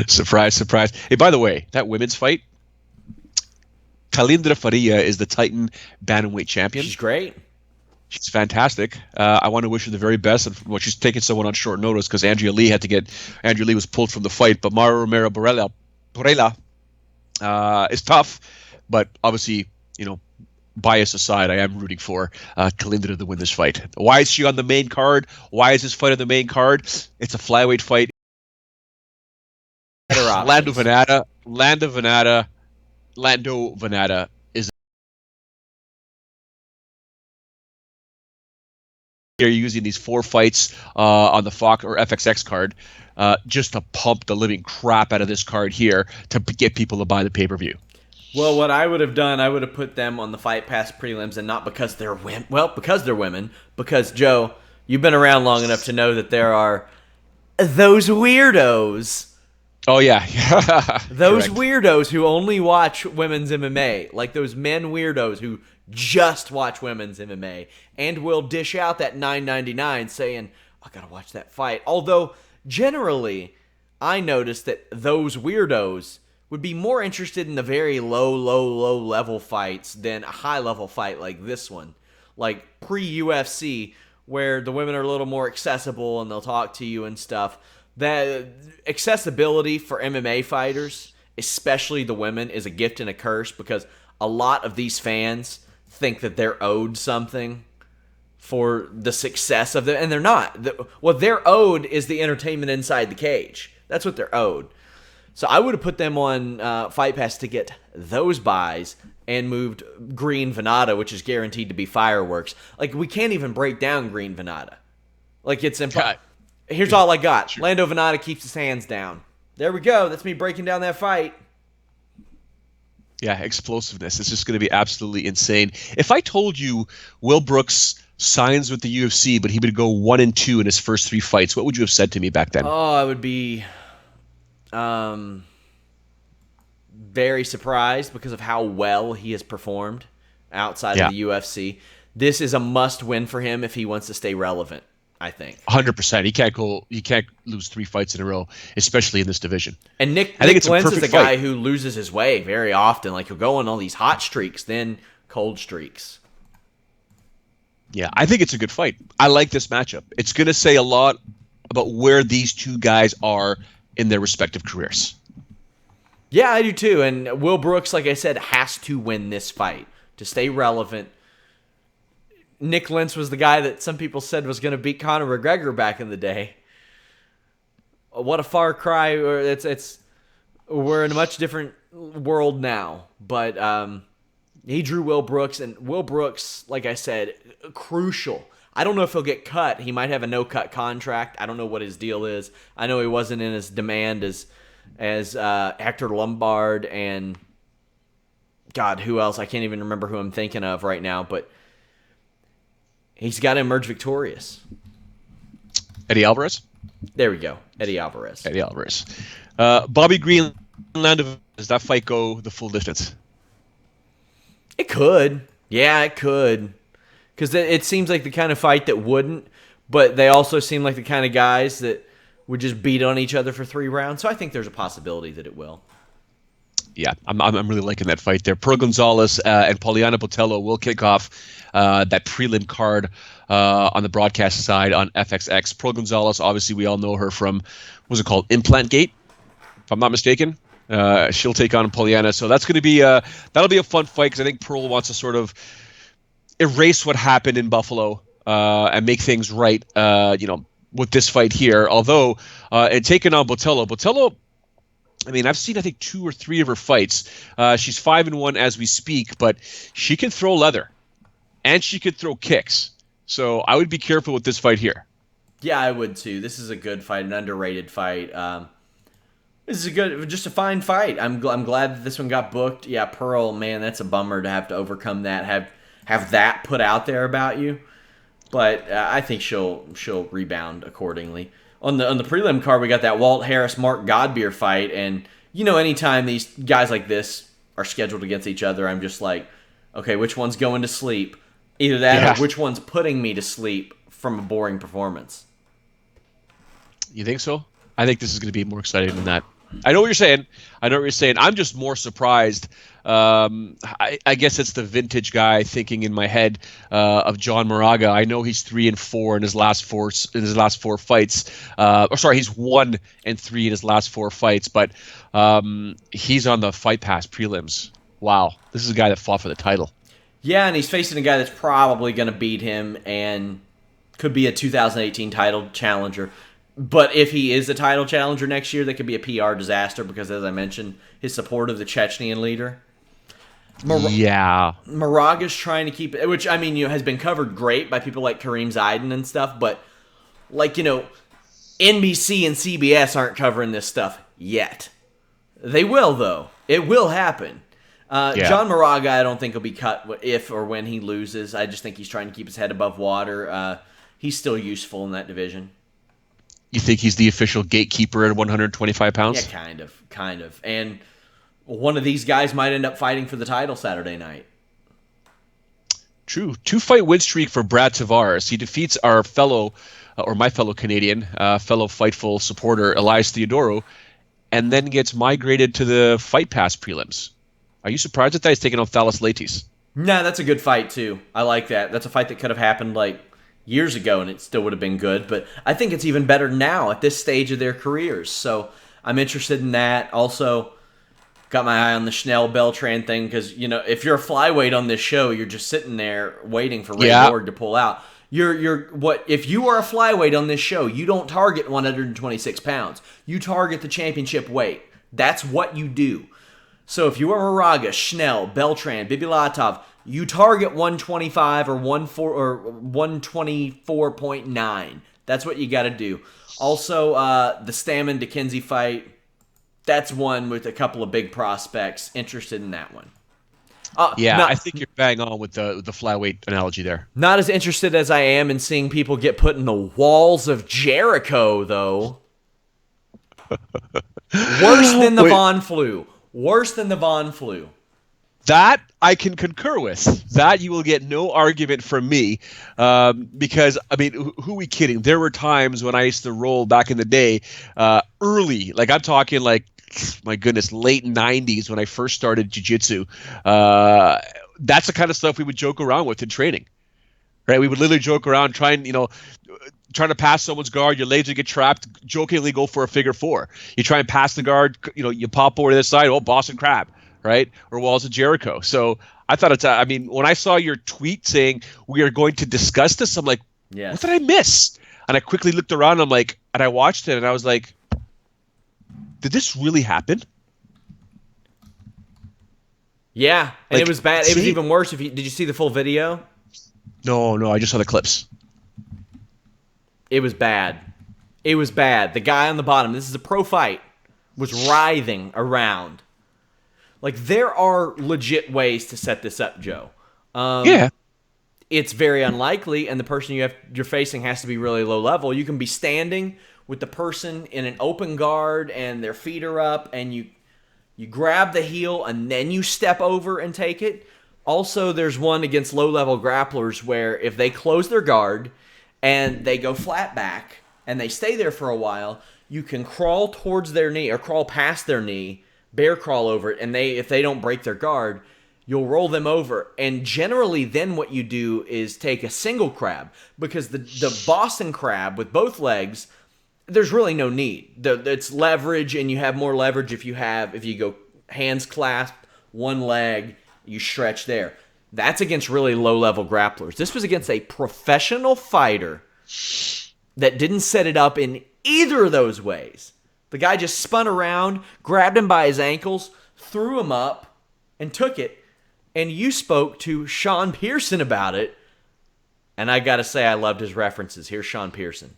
Surprise, surprise. Hey, by the way, that women's fight, Kalindra Faria is the Titan bantamweight champion. She's great. She's fantastic. I want to wish her the very best. Well, she's taking someone on short notice because Andrea Lee was pulled from the fight. But Mara Romero Borella is tough. But obviously, bias aside, I am rooting for Kalindra to win this fight. Why is she on the main card? Why is this fight on the main card? It's a flyweight fight. Lando Venata using these 4 fights on the Fox or FXX card just to pump the living crap out of this card here to get people to buy the pay-per-view. Well, what I would have done, I would have put them on the Fight Pass prelims, and not because they're women. Well, because they're women. Because, Joe, you've been around long enough to know that there are those weirdos. Oh, yeah. Those Correct. weirdos who only watch women's MMA. Like those men weirdos who just watch women's MMA and will dish out that $9.99 saying, I gotta watch that fight. Although, generally, I noticed that those weirdos would be more interested in the very low level fights than a high level fight like this one. Like pre-UFC, where the women are a little more accessible and they'll talk to you and stuff. That accessibility for MMA fighters, especially the women, is a gift and a curse, because a lot of these fans think that they're owed something for the success of them, and they're not. What they're owed is the entertainment inside the cage. That's what they're owed. So I would have put them on Fight Pass to get those buys and moved Green Venata, which is guaranteed to be fireworks. Like, we can't even break down Green Venata. Like, it's impossible. Here's all I got. Sure. Lando Venata keeps his hands down. There we go. That's me breaking down that fight. Yeah, explosiveness. It's just going to be absolutely insane. If I told you Will Brooks signs with the UFC, but he would go 1-2 in his first 3 fights, what would you have said to me back then? Oh, I would be very surprised because of how well he has performed outside of the UFC. This is a must-win for him if he wants to stay relevant, I think. 100%. He can't lose 3 fights in a row, especially in this division. And Nick Lentz is a guy who loses his way very often. Like, he'll go on all these hot streaks, then cold streaks. Yeah, I think it's a good fight. I like this matchup. It's going to say a lot about where these two guys are in their respective careers. Yeah, I do too. And Will Brooks, like I said, has to win this fight to stay relevant. Nick Lentz was the guy that some people said was going to beat Conor McGregor back in the day. What a far cry. We're in a much different world now. But he drew Will Brooks, and Will Brooks, like I said, crucial. I don't know if he'll get cut. He might have a no-cut contract. I don't know what his deal is. I know he wasn't in as demand as Hector Lombard and, God, who else? I can't even remember who I'm thinking of right now, but he's got to emerge victorious. Eddie Alvarez? There we go. Eddie Alvarez. Bobby Green, does that fight go the full distance? It could. Yeah, it could. Because it seems like the kind of fight that wouldn't, but they also seem like the kind of guys that would just beat on each other for 3 rounds. So I think there's a possibility that it will. Yeah, I'm really liking that fight there. Pearl Gonzalez and Poliana Botello will kick off that prelim card on the broadcast side on FXX. Pearl Gonzalez, obviously, we all know her from, what's it called, Implant Gate, if I'm not mistaken. She'll take on Poliana, so that's going to be that'll be a fun fight, because I think Pearl wants to sort of erase what happened in Buffalo and make things right. With this fight here, although and taking on Botello. I mean, I've seen, I think, 2 or 3 of her fights. She's 5-1 as we speak, but she can throw leather, and she can throw kicks. So I would be careful with this fight here. Yeah, I would too. This is a good fight, an underrated fight. This is just a fine fight. I'm glad that this one got booked. Yeah, Pearl, man, that's a bummer to have to overcome that, have that put out there about you. But I think she'll rebound accordingly. On the prelim card, we got that Walt Harris-Mark Godbeer fight, and anytime these guys like this are scheduled against each other, I'm just like, okay, which one's going to sleep? Either that or which one's putting me to sleep from a boring performance. You think so? I think this is going to be more exciting than that. I know what you're saying. I'm just more surprised. I guess it's the vintage guy thinking in my head of John Moraga. I know he's 3-4 in his last 4 fights. He's 1-3 in his last 4 fights. But he's on the Fight Pass prelims. Wow, this is a guy that fought for the title. Yeah, and he's facing a guy that's probably going to beat him and could be a 2018 title challenger. But if he is a title challenger next year, that could be a PR disaster because, as I mentioned, his support of the Chechnyan leader. Yeah. Moraga's trying to keep it, which, I mean, has been covered great by people like Kareem Zidane and stuff, but, NBC and CBS aren't covering this stuff yet. They will, though. It will happen. John Moraga, I don't think will be cut if or when he loses. I just think he's trying to keep his head above water. He's still useful in that division. You think he's the official gatekeeper at 125 pounds? Yeah, kind of. And one of these guys might end up fighting for the title Saturday night. True. 2-fight win streak for Brad Tavares. He defeats our my fellow Canadian, fellow Fightful supporter, Elias Theodoro, and then gets migrated to the Fight Pass prelims. Are you surprised at that? He's taking on Thalas Leitis. Nah, that's a good fight, too. I like that. That's a fight that could have happened, years ago, and it still would have been good. But I think it's even better now at this stage of their careers. So I'm interested in that. Also, got my eye on the Schnell Beltran thing because, if you're a flyweight on this show, you're just sitting there waiting for Ray Borg to pull out. If you are a flyweight on this show, you don't target 126 pounds. You target the championship weight. That's what you do. So if you are Moraga, Schnell, Beltran, Bibilatov, you target 125 or 124.9. That's what you got to do. Also, the Stammen DeKenzie fight, that's one with a couple of big prospects. Interested in that one. I think you're bang on with the flyweight analogy there. Not as interested as I am in seeing people get put in the walls of Jericho, though. Worse than the Von Flu. Worse than the Von Flu. That I can concur with. That you will get no argument from me, because who are we kidding? There were times when I used to roll back in the day, early. I'm talking my goodness, late 90s when I first started jiu-jitsu. That's the kind of stuff we would joke around with in training, right? We would literally joke around trying to pass someone's guard, your legs would get trapped, jokingly go for a figure four. You try and pass the guard, you pop over to the side, Boston Crab, right? Or Walls of Jericho. So I thought when I saw your tweet saying we are going to discuss this, I'm like, yes. What did I miss? And I quickly looked around, and I watched it, and I was like, did this really happen? Yeah, and it was bad. It was even worse. Did you see the full video? No, I just saw the clips. It was bad. The guy on the bottom, this is a pro fight, was writhing around. There are legit ways to set this up, Joe. Yeah. It's very unlikely, and the person you're facing has to be really low level. You can be standing with the person in an open guard and their feet are up, and you grab the heel and then you step over and take it. Also, there's one against low-level grapplers where if they close their guard and they go flat back and they stay there for a while, you can crawl towards their knee or crawl past their knee, bear crawl over it, and if they don't break their guard, you'll roll them over. And generally then what you do is take a single crab, because the Boston Crab with both legs, there's really no need. It's leverage, and you have more leverage if you go hands clasped, one leg, you stretch there. That's against really low-level grapplers. This was against a professional fighter that didn't set it up in either of those ways. The guy just spun around, grabbed him by his ankles, threw him up, and took it. And you spoke to Sean Pierson about it, and I got to say I loved his references. Here's Sean Pierson.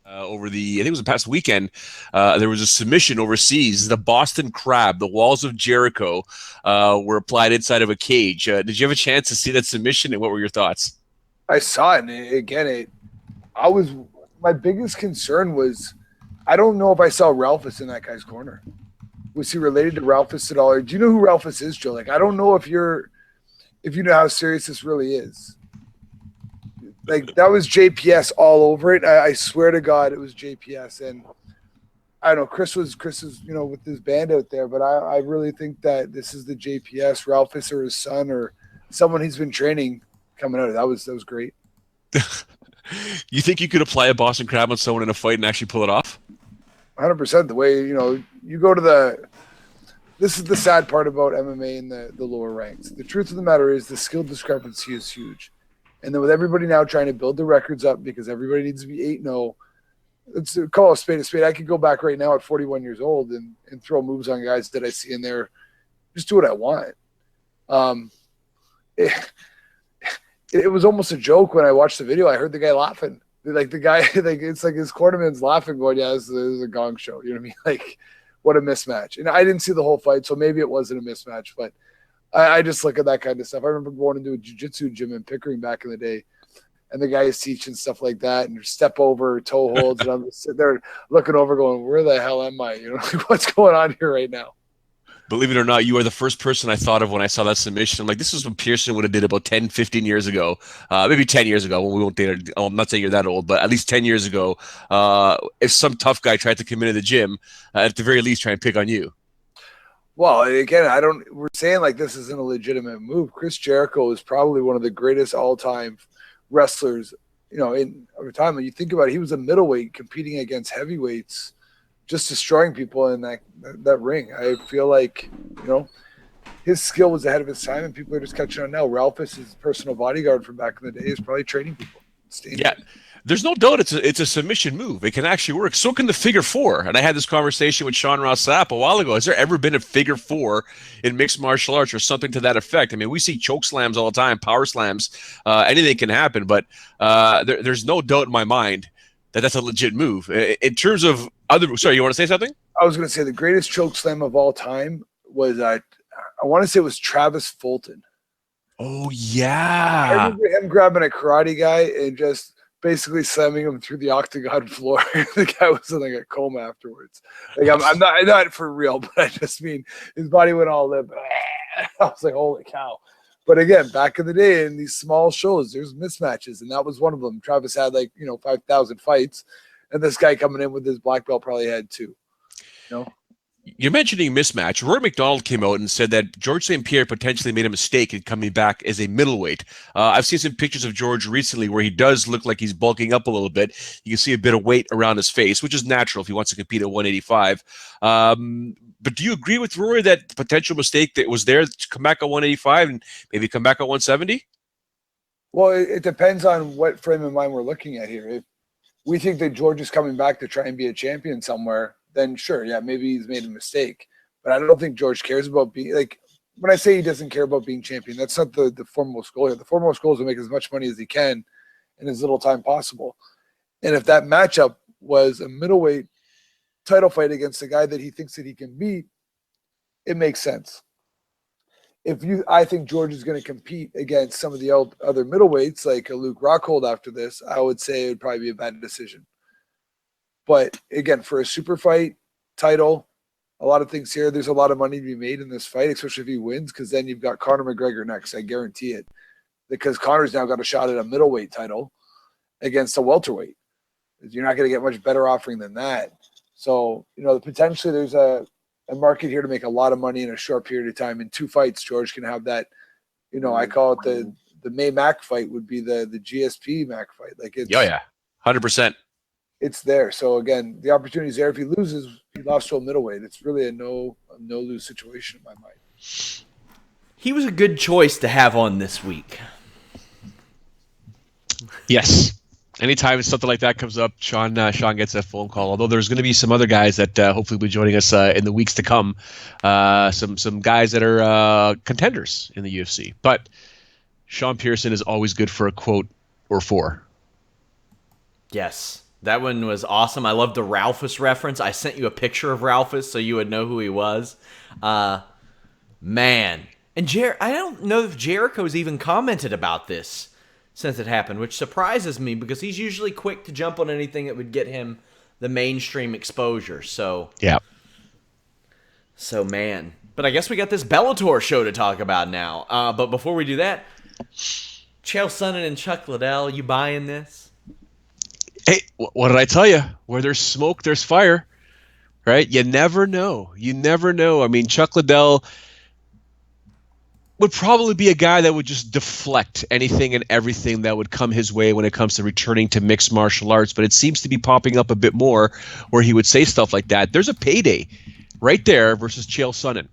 I think it was the past weekend, there was a submission overseas. The Boston Crab, the Walls of Jericho, were applied inside of a cage. Did you have a chance to see that submission, and what were your thoughts? I saw it, and again, my biggest concern was, I don't know if I saw Ralphus in that guy's corner. Was he related to Ralphus at all? Or do you know who Ralphus is, Joe? I don't know if you know how serious this really is. That was JPS all over it. I swear to God, it was JPS. And I don't know, Chris is, with his band out there, but I really think that this is the JPS, Ralphus or his son or someone he's been training coming out of. That was great. You think you could apply a Boston Crab on someone in a fight and actually pull it off? 100%. The way, you go to this is the sad part about MMA in the lower ranks. The truth of the matter is the skill discrepancy is huge. And then with everybody now trying to build the records up because everybody needs to be 8-0, let's call a spade a spade. I could go back right now at 41 years old and throw moves on guys that I see in there just do what I want. It was almost a joke when I watched the video. I heard the guy laughing. Like the guy, like it's like his cornerman's laughing, going, "Yeah, this is a gong show." You know what I mean? Like, what a mismatch. And I didn't see the whole fight, so maybe it wasn't a mismatch. But I just look at that kind of stuff. I remember going into a jiu-jitsu gym in Pickering back in the day, and the guy is teaching stuff like that, and step over, toe holds, and I'm just sitting there looking over, going, "Where the hell am I? You know, like, what's going on here right now?" Believe it or not, you are the first person I thought of when I saw that submission. I'm like, this is what Pierson would have did about 10, 15 years ago. Maybe 10 years ago when we won't date. I'm not saying you're that old, but at least 10 years ago, if some tough guy tried to come into the gym, at the very least try and pick on you. Well, again, we're saying like this isn't a legitimate move. Chris Jericho is probably one of the greatest all-time wrestlers, you know, in over time. When you think about it, he was a middleweight competing against heavyweights, just destroying people in that ring. I feel like, you know, his skill was ahead of his time, and people are just catching on now. Ralphus, his personal bodyguard from back in the day, is probably training people. Yeah, there's no doubt it's a submission move. It can actually work. So can the figure four. And I had this conversation with Sapp a while ago. Has there ever been a figure four in mixed martial arts or something to that effect? I mean, we see choke slams all the time, power slams. Anything can happen, but there's no doubt in my mind that's a legit move. In terms of other, sorry, you want to say something? I was going to say the greatest choke slam of all time was I want to say it was Travis Fulton. Oh yeah, I remember him grabbing a karate guy and just basically slamming him through the octagon floor. The guy was in like a coma afterwards. Like I'm not for real, but I just mean his body went all limp. I was like, holy cow. But again, back in the day in these small shows, there's mismatches, and that was one of them. Travis had 5,000 fights, and this guy coming in with his black belt probably had 2. You know? You're mentioning mismatch. Rory McDonald came out and said that George St. Pierre potentially made a mistake in coming back as a middleweight. I've seen some pictures of George recently where he does look like he's bulking up a little bit. You can see a bit of weight around his face, which is natural if he wants to compete at 185. But do you agree with Rory that the potential mistake that was there to come back at 185 and maybe come back at 170? Well, it depends on what frame of mind we're looking at here. If we think that George is coming back to try and be a champion somewhere, then sure, yeah, maybe he's made a mistake. But I don't think George cares about being, like, when I say he doesn't care about being champion, that's not the foremost goal here. The foremost goal is to make as much money as he can in as little time possible. And if that matchup was a middleweight title fight against a guy that he thinks that he can beat, it makes sense. I think George is going to compete against some of the other middleweights, like a Luke Rockhold after this, I would say it would probably be a bad decision. But again, for a super fight title, a lot of things here, there's a lot of money to be made in this fight, especially if he wins, because then you've got Conor McGregor next. I guarantee it. Because Conor's now got a shot at a middleweight title against a welterweight. You're not going to get much better offering than that. So, potentially there's a market here to make a lot of money in a short period of time. In 2 fights, George can have that, I call it the May Mac fight would be the GSP Mac fight. Like it's, yeah, 100%. It's there. So again, the opportunity is there. If he loses, he lost to a middleweight. It's really a no lose situation in my mind. He was a good choice to have on this week. Yes. Anytime something like that comes up, Sean gets that phone call. Although there's going to be some other guys that hopefully will be joining us in the weeks to come. Some guys that are contenders in the UFC. But Sean Pierson is always good for a quote or 4. Yes. That one was awesome. I love the Ralphus reference. I sent you a picture of Ralphus so you would know who he was. Man. And I don't know if Jericho's even commented about this since it happened, which surprises me because he's usually quick to jump on anything that would get him the mainstream exposure. So, yeah. So, man. But I guess we got this Bellator show to talk about now. But before we do that, Chael Sonnen and Chuck Liddell, you buying this? Hey, what did I tell you? Where there's smoke, there's fire, right? You never know. You never know. I mean, Chuck Liddell would probably be a guy that would just deflect anything and everything that would come his way when it comes to returning to mixed martial arts. But it seems to be popping up a bit more where he would say stuff like that. There's a payday right there versus Chael Sonnen.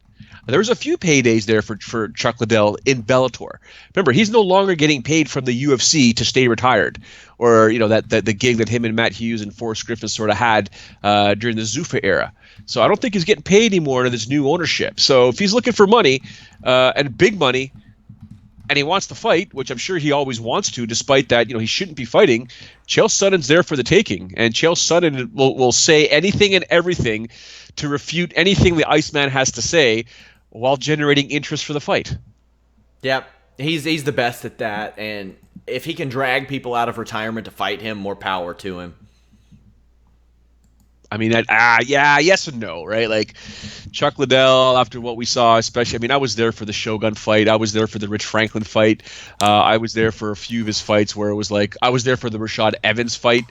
There was a few paydays there for Chuck Liddell in Bellator. Remember, he's no longer getting paid from the UFC to stay retired, or that the gig that him and Matt Hughes and Forrest Griffin sort of had during the Zuffa era. So I don't think he's getting paid anymore under this new ownership. So if he's looking for money and big money, and he wants to fight, which I'm sure he always wants to, despite that, he shouldn't be fighting, Chael Sonnen's there for the taking. And Chael Sonnen will say anything and everything to refute anything the Iceman has to say while generating interest for the fight. Yep. He's the best at that. And if he can drag people out of retirement to fight him, more power to him. I mean, yes and no, right? Like Chuck Liddell, after what we saw, especially, I was there for the Shogun fight. I was there for the Rich Franklin fight. I was there for a few of his fights where it was like, I was there for the Rashad Evans fight.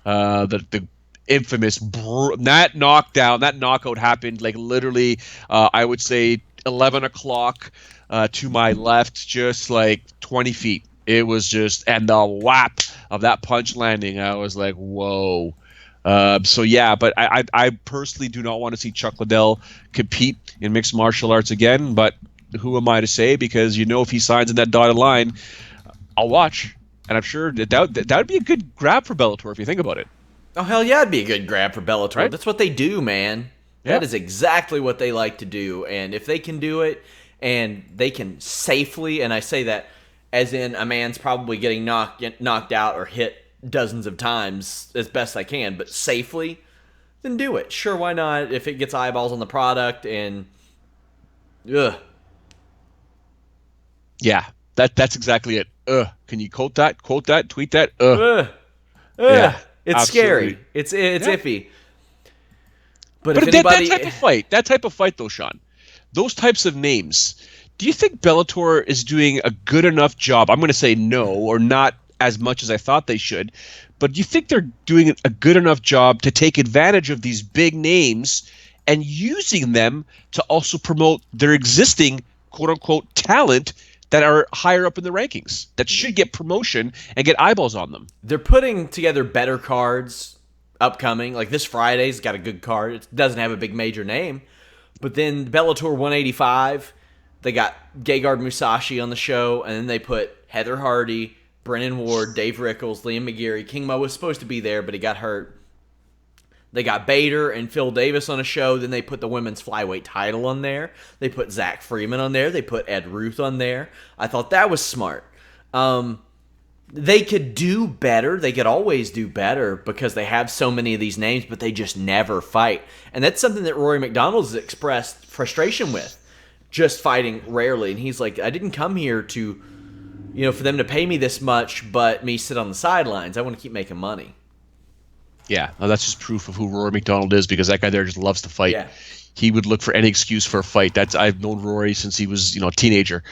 The infamous, that knockout happened like literally, I would say 11 o'clock to my left, just like 20 feet. It was just, and the whap of that punch landing, I was like, whoa. So yeah, but I personally do not want to see Chuck Liddell compete in mixed martial arts again. But who am I to say? Because if he signs in that dotted line, I'll watch, and I'm sure that would be a good grab for Bellator if you think about it. Oh hell yeah, it'd be a good grab for Bellator. Right? That's what they do, man. Yeah. That is exactly what they like to do, and if they can do it, and they can safely, and I say that as in a man's probably getting knocked out or hit dozens of times as best I can, but safely, then do it. Sure, why not? If it gets eyeballs on the product and yeah, that's exactly it. Can you quote that, tweet that? Yeah, it's absolutely scary. It's iffy. But if that type of fight though, Sean, those types of names, do you think Bellator is doing a good enough job? I'm going to say no, or not as much as I thought they should, but do you think they're doing a good enough job to take advantage of these big names and using them to also promote their existing quote-unquote talent that are higher up in the rankings that should get promotion and get eyeballs on them? They're putting together better cards upcoming. Like this Friday's got a good card. It doesn't have a big major name, but then Bellator 185, they got Gegard Musashi on the show, and then they put Heather Hardy, Brennan Ward, Dave Rickles, Liam McGeary. King Mo was supposed to be there, but he got hurt. They got Bader and Phil Davis on a show. Then they put the women's flyweight title on there. They put Zach Freeman on there. They put Ed Ruth on there. I thought that was smart. They could do better. They could always do better because they have so many of these names, but they just never fight. And that's something that Rory McDonald has expressed frustration with, just fighting rarely. And he's like, I didn't come here to, for them to pay me this much, but me sit on the sidelines. I want to keep making money. Yeah, that's just proof of who Rory McDonald is, because that guy there just loves to fight. Yeah. He would look for any excuse for a fight. I've known Rory since he was, a teenager.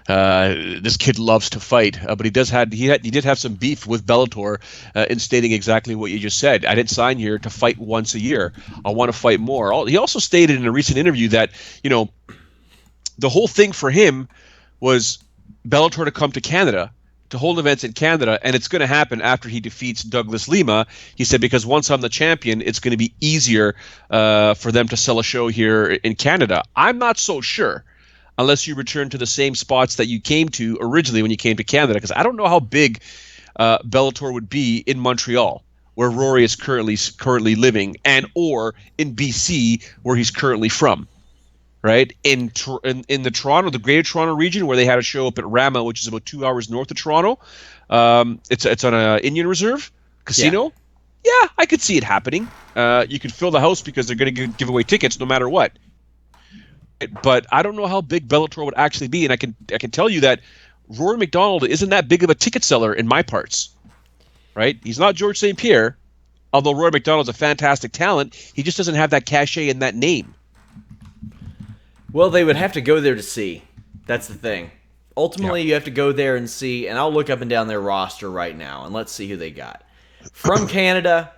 This kid loves to fight, but he did have some beef with Bellator in stating exactly what you just said. I didn't sign here to fight once a year. I want to fight more. He also stated in a recent interview that, the whole thing for him was Bellator to come to Canada, to hold events in Canada, and it's going to happen after he defeats Douglas Lima. He said, because once I'm the champion, it's going to be easier for them to sell a show here in Canada. I'm not so sure, unless you return to the same spots that you came to originally when you came to Canada, because I don't know how big Bellator would be in Montreal, where Rory is currently living, and or in BC, where he's currently from. Right, in the Toronto, the Greater Toronto region, where they had a show up at Rama, which is about 2 hours north of Toronto. It's on a Indian Reserve casino. Yeah, I could see it happening. You could fill the house because they're going to give away tickets no matter what. But I don't know how big Bellator would actually be, and I can tell you that Rory McDonald isn't that big of a ticket seller in my parts. Right, he's not George St. Pierre, although Rory McDonald's a fantastic talent. He just doesn't have that cachet in that name. Well, they would have to go there to see. That's the thing. Ultimately, You have to go there and see, and I'll look up and down their roster right now, and let's see who they got. From Canada,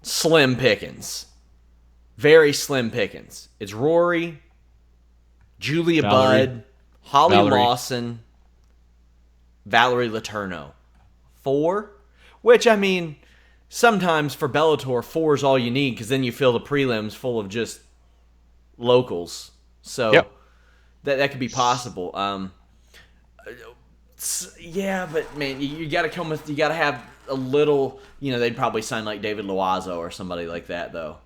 slim pickings. Very slim pickings. It's Rory, Julia Budd, Holly Lawson, Valerie Letourneau. 4? Which, sometimes for Bellator, 4 is all you need, because then you fill the prelims full of just locals. So that could be possible. Yeah, but man, you got to come with, you got to have a little, they'd probably sign like David Loiseau or somebody like that though.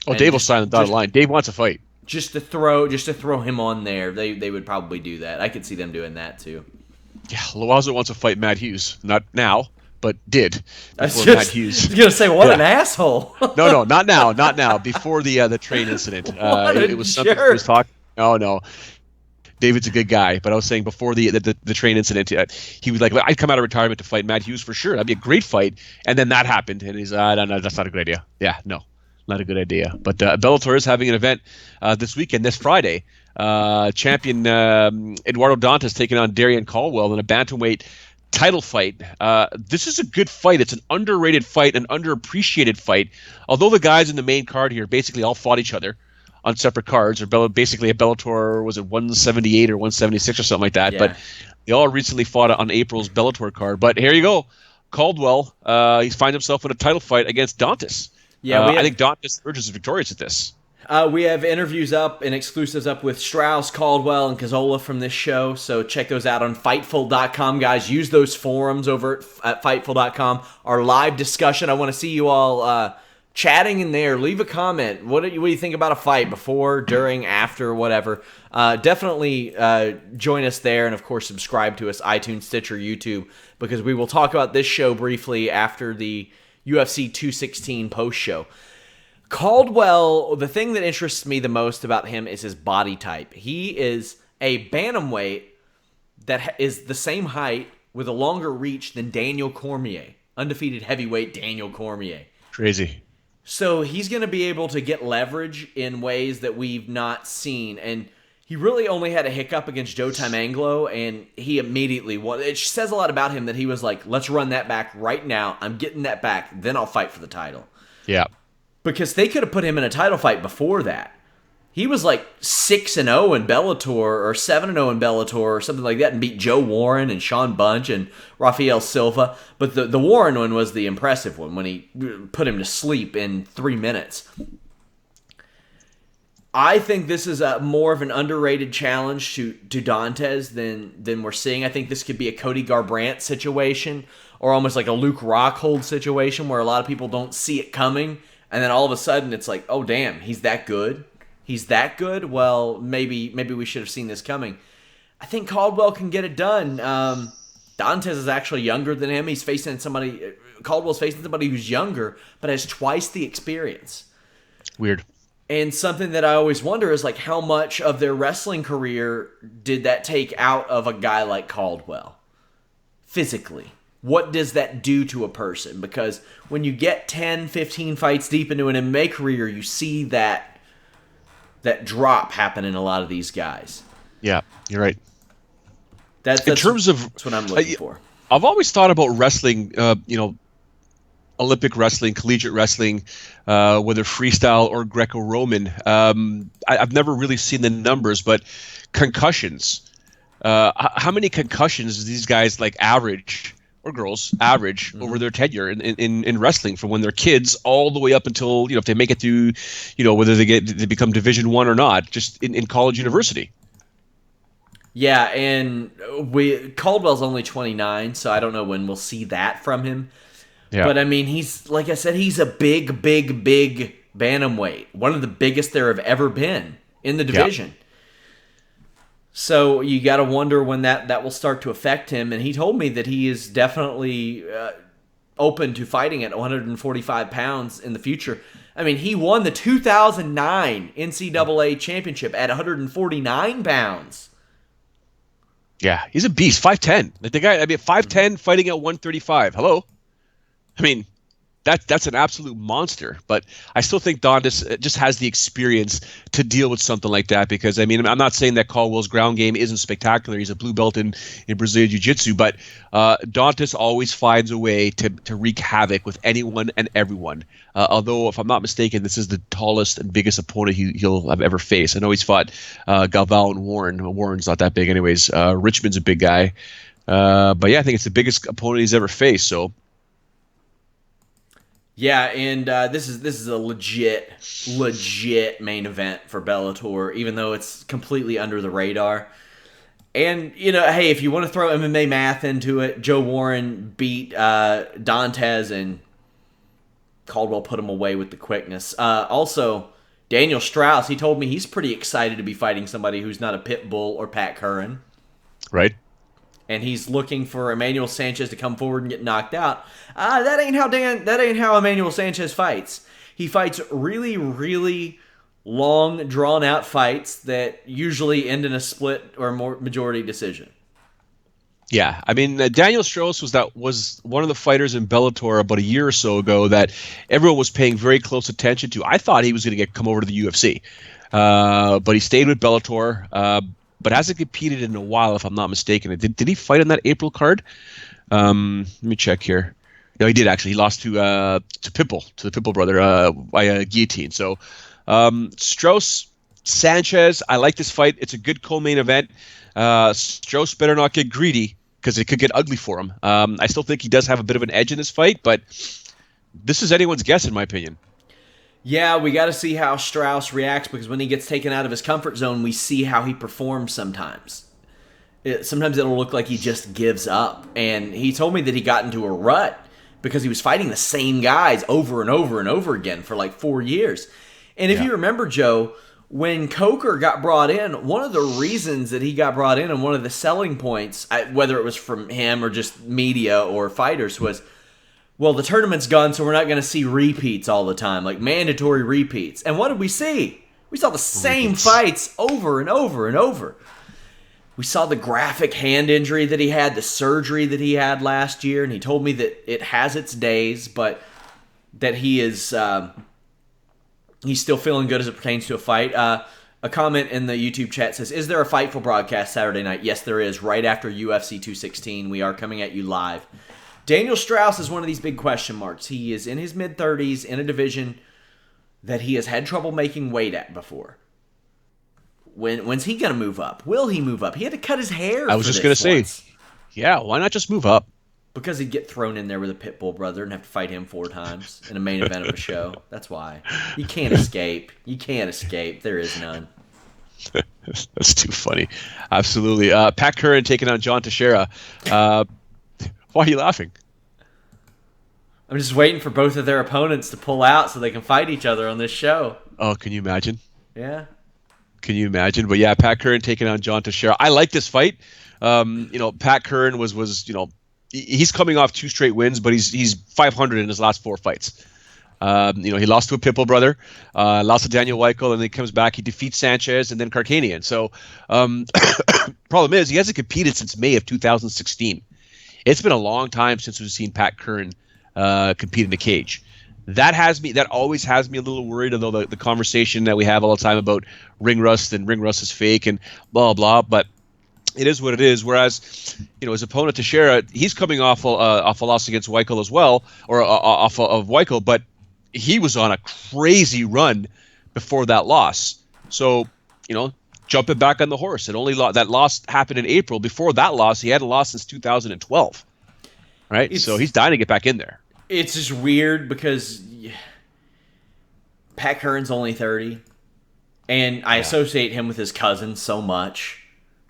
Oh, And Dave will sign the dotted line. Dave wants a fight. Just to throw him on there, they would probably do that. I could see them doing that too. Yeah, Loiseau wants to fight Matt Hughes. Not now, but did before Matt Hughes. I was gonna say, what an asshole. No, not now. Before the train incident, it was something he was talking. No. David's a good guy, but I was saying before the train incident, he was like, I'd come out of retirement to fight Matt Hughes for sure. That'd be a great fight. And then that happened, and he's, no, that's not a good idea. Yeah, no, not a good idea. But Bellator is having an event this weekend, this Friday. Champion Eduardo Dantas taking on Derrick Caldwell in a bantamweight title fight. This is a good fight. It's an underrated fight, an underappreciated fight. Although the guys in the main card here basically all fought each other on separate cards, or basically a Bellator, was it 178 or 176 or something like that? Yeah. But they all recently fought on April's Bellator card. But here you go. Caldwell, he finds himself in a title fight against Dantas. Yeah, I think Dantas emerges victorious at this. We have interviews up and exclusives up with Straus, Caldwell, and Kozola from this show, so check those out on Fightful.com, guys. Use those forums over at Fightful.com. Our live discussion, I want to see you all chatting in there. Leave a comment. What do you think about a fight before, during, after, whatever. Definitely join us there, and of course subscribe to us, iTunes, Stitcher, YouTube, because we will talk about this show briefly after the UFC 216 post show. Caldwell, the thing that interests me the most about him is his body type. He is a bantamweight that is the same height with a longer reach than Daniel Cormier, undefeated heavyweight Daniel Cormier. Crazy. So he's going to be able to get leverage in ways that we've not seen. And he really only had a hiccup against Joe Anglo, and he immediately won. It says a lot about him that he was like, let's run that back right now. I'm getting that back. Then I'll fight for the title. Yeah. Because they could have put him in a title fight before that. He was like 6-0 in Bellator or 7-0 in Bellator or something like that, and beat Joe Warren and Sean Bunch and Rafael Silva. But the Warren one was the impressive one when he put him to sleep in 3 minutes. I think this is more of an underrated challenge to Dantas than we're seeing. I think this could be a Cody Garbrandt situation or almost like a Luke Rockhold situation where a lot of people don't see it coming. And then all of a sudden, it's like, oh, damn, he's that good? He's that good? Well, maybe we should have seen this coming. I think Caldwell can get it done. Dantas is actually younger than him. Caldwell's facing somebody who's younger, but has twice the experience. Weird. And something that I always wonder is, like, how much of their wrestling career did that take out of a guy like Caldwell? Physically. What does that do to a person? Because when you get 10, 15 fights deep into an MMA career, you see that drop happen in a lot of these guys. Yeah, you're right. That's what I'm looking for. I've always thought about wrestling, Olympic wrestling, collegiate wrestling, whether freestyle or Greco-Roman. I've never really seen the numbers, but concussions. How many concussions do these guys average? Or girls average over their tenure in wrestling from when they're kids all the way up until, if they make it through, whether they become Division I or not, just in college, university. Yeah, and Caldwell's only 29, so I don't know when we'll see that from him. Yeah. But I mean, he's, like I said, he's a big bantamweight, one of the biggest there have ever been in the division. Yeah. So you got to wonder when that will start to affect him. And he told me that he is definitely open to fighting at 145 pounds in the future. I mean, he won the 2009 NCAA championship at 149 pounds. Yeah, he's a beast. 5'10". The guy, 5'10", fighting at 135. Hello? I mean, that's an absolute monster. But I still think Dantas just has the experience to deal with something like that, because, I'm not saying that Caldwell's ground game isn't spectacular. He's a blue belt in Brazilian Jiu-Jitsu, but Dantas always finds a way to wreak havoc with anyone and everyone. Although, if I'm not mistaken, this is the tallest and biggest opponent he'll have ever faced. I know he's fought Galvao and Warren. Warren's not that big anyways. Richmond's a big guy. But yeah, I think it's the biggest opponent he's ever faced, so... Yeah, and this is a legit main event for Bellator, even though it's completely under the radar. And, hey, if you want to throw MMA math into it, Joe Warren beat Dantas, and Caldwell put him away with the quickness. Also, Daniel Straus, he told me he's pretty excited to be fighting somebody who's not a pit bull or Pat Curran. Right. And he's looking for Emmanuel Sanchez to come forward and get knocked out. That ain't how Emmanuel Sanchez fights. He fights really, really long, drawn-out fights that usually end in a split or more majority decision. Yeah, I mean, Daniel Straus was one of the fighters in Bellator about a year or so ago that everyone was paying very close attention to. I thought he was going to come over to the UFC, but he stayed with Bellator. But hasn't competed in a while, if I'm not mistaken. Did he fight on that April card? Let me check here. No, he did actually. He lost to the Pitbull brother, by guillotine. So Straus, Sanchez, I like this fight. It's a good co-main event. Straus better not get greedy because it could get ugly for him. I still think he does have a bit of an edge in this fight, but this is anyone's guess, in my opinion. Yeah, we got to see how Straus reacts, because when he gets taken out of his comfort zone, we see how he performs sometimes. Sometimes it'll look like he just gives up. And he told me that he got into a rut because he was fighting the same guys over and over and over again for like 4 years. And if you remember, Joe, when Coker got brought in, one of the reasons that he got brought in and one of the selling points, whether it was from him or just media or fighters, was, well, the tournament's gone, so we're not going to see repeats all the time, like mandatory repeats. And what did we see? We saw the same fights over and over and over. We saw the graphic hand injury that he had, the surgery that he had last year, and he told me that it has its days, but that he is he's still feeling good as it pertains to a fight. A comment in the YouTube chat says, is there a Fightful broadcast Saturday night? Yes, there is, right after UFC 216. We are coming at you live. Daniel Straus is one of these big question marks. He is in his mid-30s in a division that he has had trouble making weight at before. When's he going to move up? Will he move up? He had to cut his hair. I was just going to say, yeah, why not just move up? Because he'd get thrown in there with a Pitbull brother and have to fight him 4 times in a main event of a show. That's why. You can't escape. You can't escape. There is none. That's too funny. Absolutely. Pat Curran taking on John Teixeira. Why are you laughing? I'm just waiting for both of their opponents to pull out so they can fight each other on this show. Oh, can you imagine? Yeah. Can you imagine? But yeah, Pat Curran taking on John Teixeira. I like this fight. Pat Curran was he's coming off 2 straight wins, but he's 500 in his last 4 fights. He lost to a Pitbull brother, lost to Daniel Weichel, and then he comes back. He defeats Sanchez and then Karkanian. So, problem is he hasn't competed since May of 2016. It's been a long time since we've seen Pat Curran compete in the cage. That always has me a little worried, although the conversation that we have all the time about ring rust and ring rust is fake and blah blah. But it is what it is. Whereas, his opponent Teixeira, he's coming off a loss against Weichel as well, or off of Weichel, but he was on a crazy run before that loss. So, jumping back on the horse. That loss happened in April. Before that loss, he hadn't lost since 2012. Right? So he's dying to get back in there. It's just weird because Pat Curran's only 30, and I associate him with his cousin so much,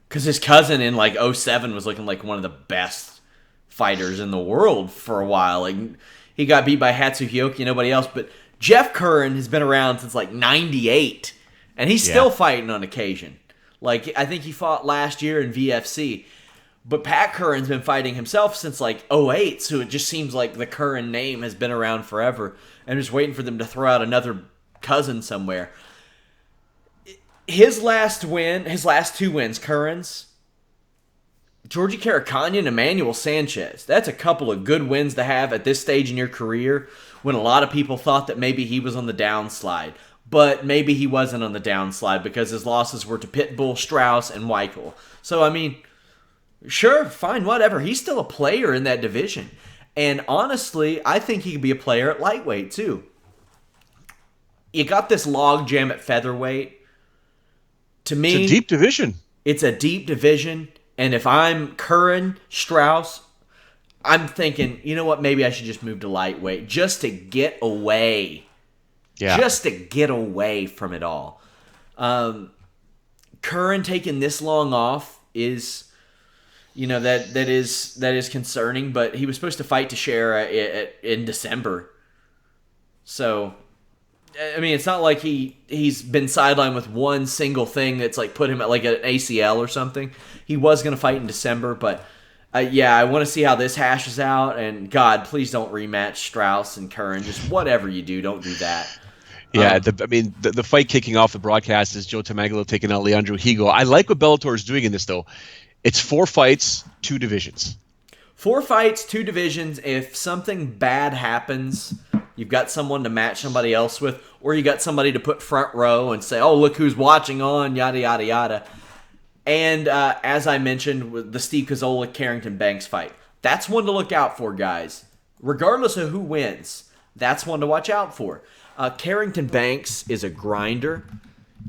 because his cousin in like 2007 was looking like one of the best fighters in the world for a while. Like, he got beat by Hatsuhioki, nobody else, but Jeff Curran has been around since like 98, and he's still fighting on occasion. Like, I think he fought last year in VFC. But Pat Curran's been fighting himself since like 2008, so it just seems like the Curran name has been around forever. I'm just waiting for them to throw out another cousin somewhere. His last 2 wins, Curran's, Georgie Karakhanyan and Emmanuel Sanchez. That's a couple of good wins to have at this stage in your career, when a lot of people thought that maybe he was on the downslide. But maybe he wasn't on the downslide, because his losses were to Pitbull, Straus, and Weichel. So, I mean, sure, fine, whatever. He's still a player in that division. And honestly, I think he could be a player at lightweight, too. You got this log jam at featherweight. To me, it's a deep division. It's a deep division. And if I'm Curran, Straus, I'm thinking, you know what? Maybe I should just move to lightweight just to get away. Yeah. Just to get away from it all. Curran taking this long off is, that is concerning. But he was supposed to fight Teixeira in December, so I mean, it's not like he's been sidelined with one single thing that's like put him at like an ACL or something. He was going to fight in December, but I want to see how this hashes out. And God, please don't rematch Straus and Curran. Just whatever you do, don't do that. Yeah, the fight kicking off the broadcast is Joe Tamagalo taking out Leandro Higo. I like what Bellator is doing in this, though. It's 4 fights, 2 divisions. 4 fights, 2 divisions. If something bad happens, you've got someone to match somebody else with, or you got somebody to put front row and say, oh, look who's watching on, yada, yada, yada. And as I mentioned, with the Steve Kozola-Carrington Banks fight, that's one to look out for, guys. Regardless of who wins, that's one to watch out for. Carrington Banks is a grinder.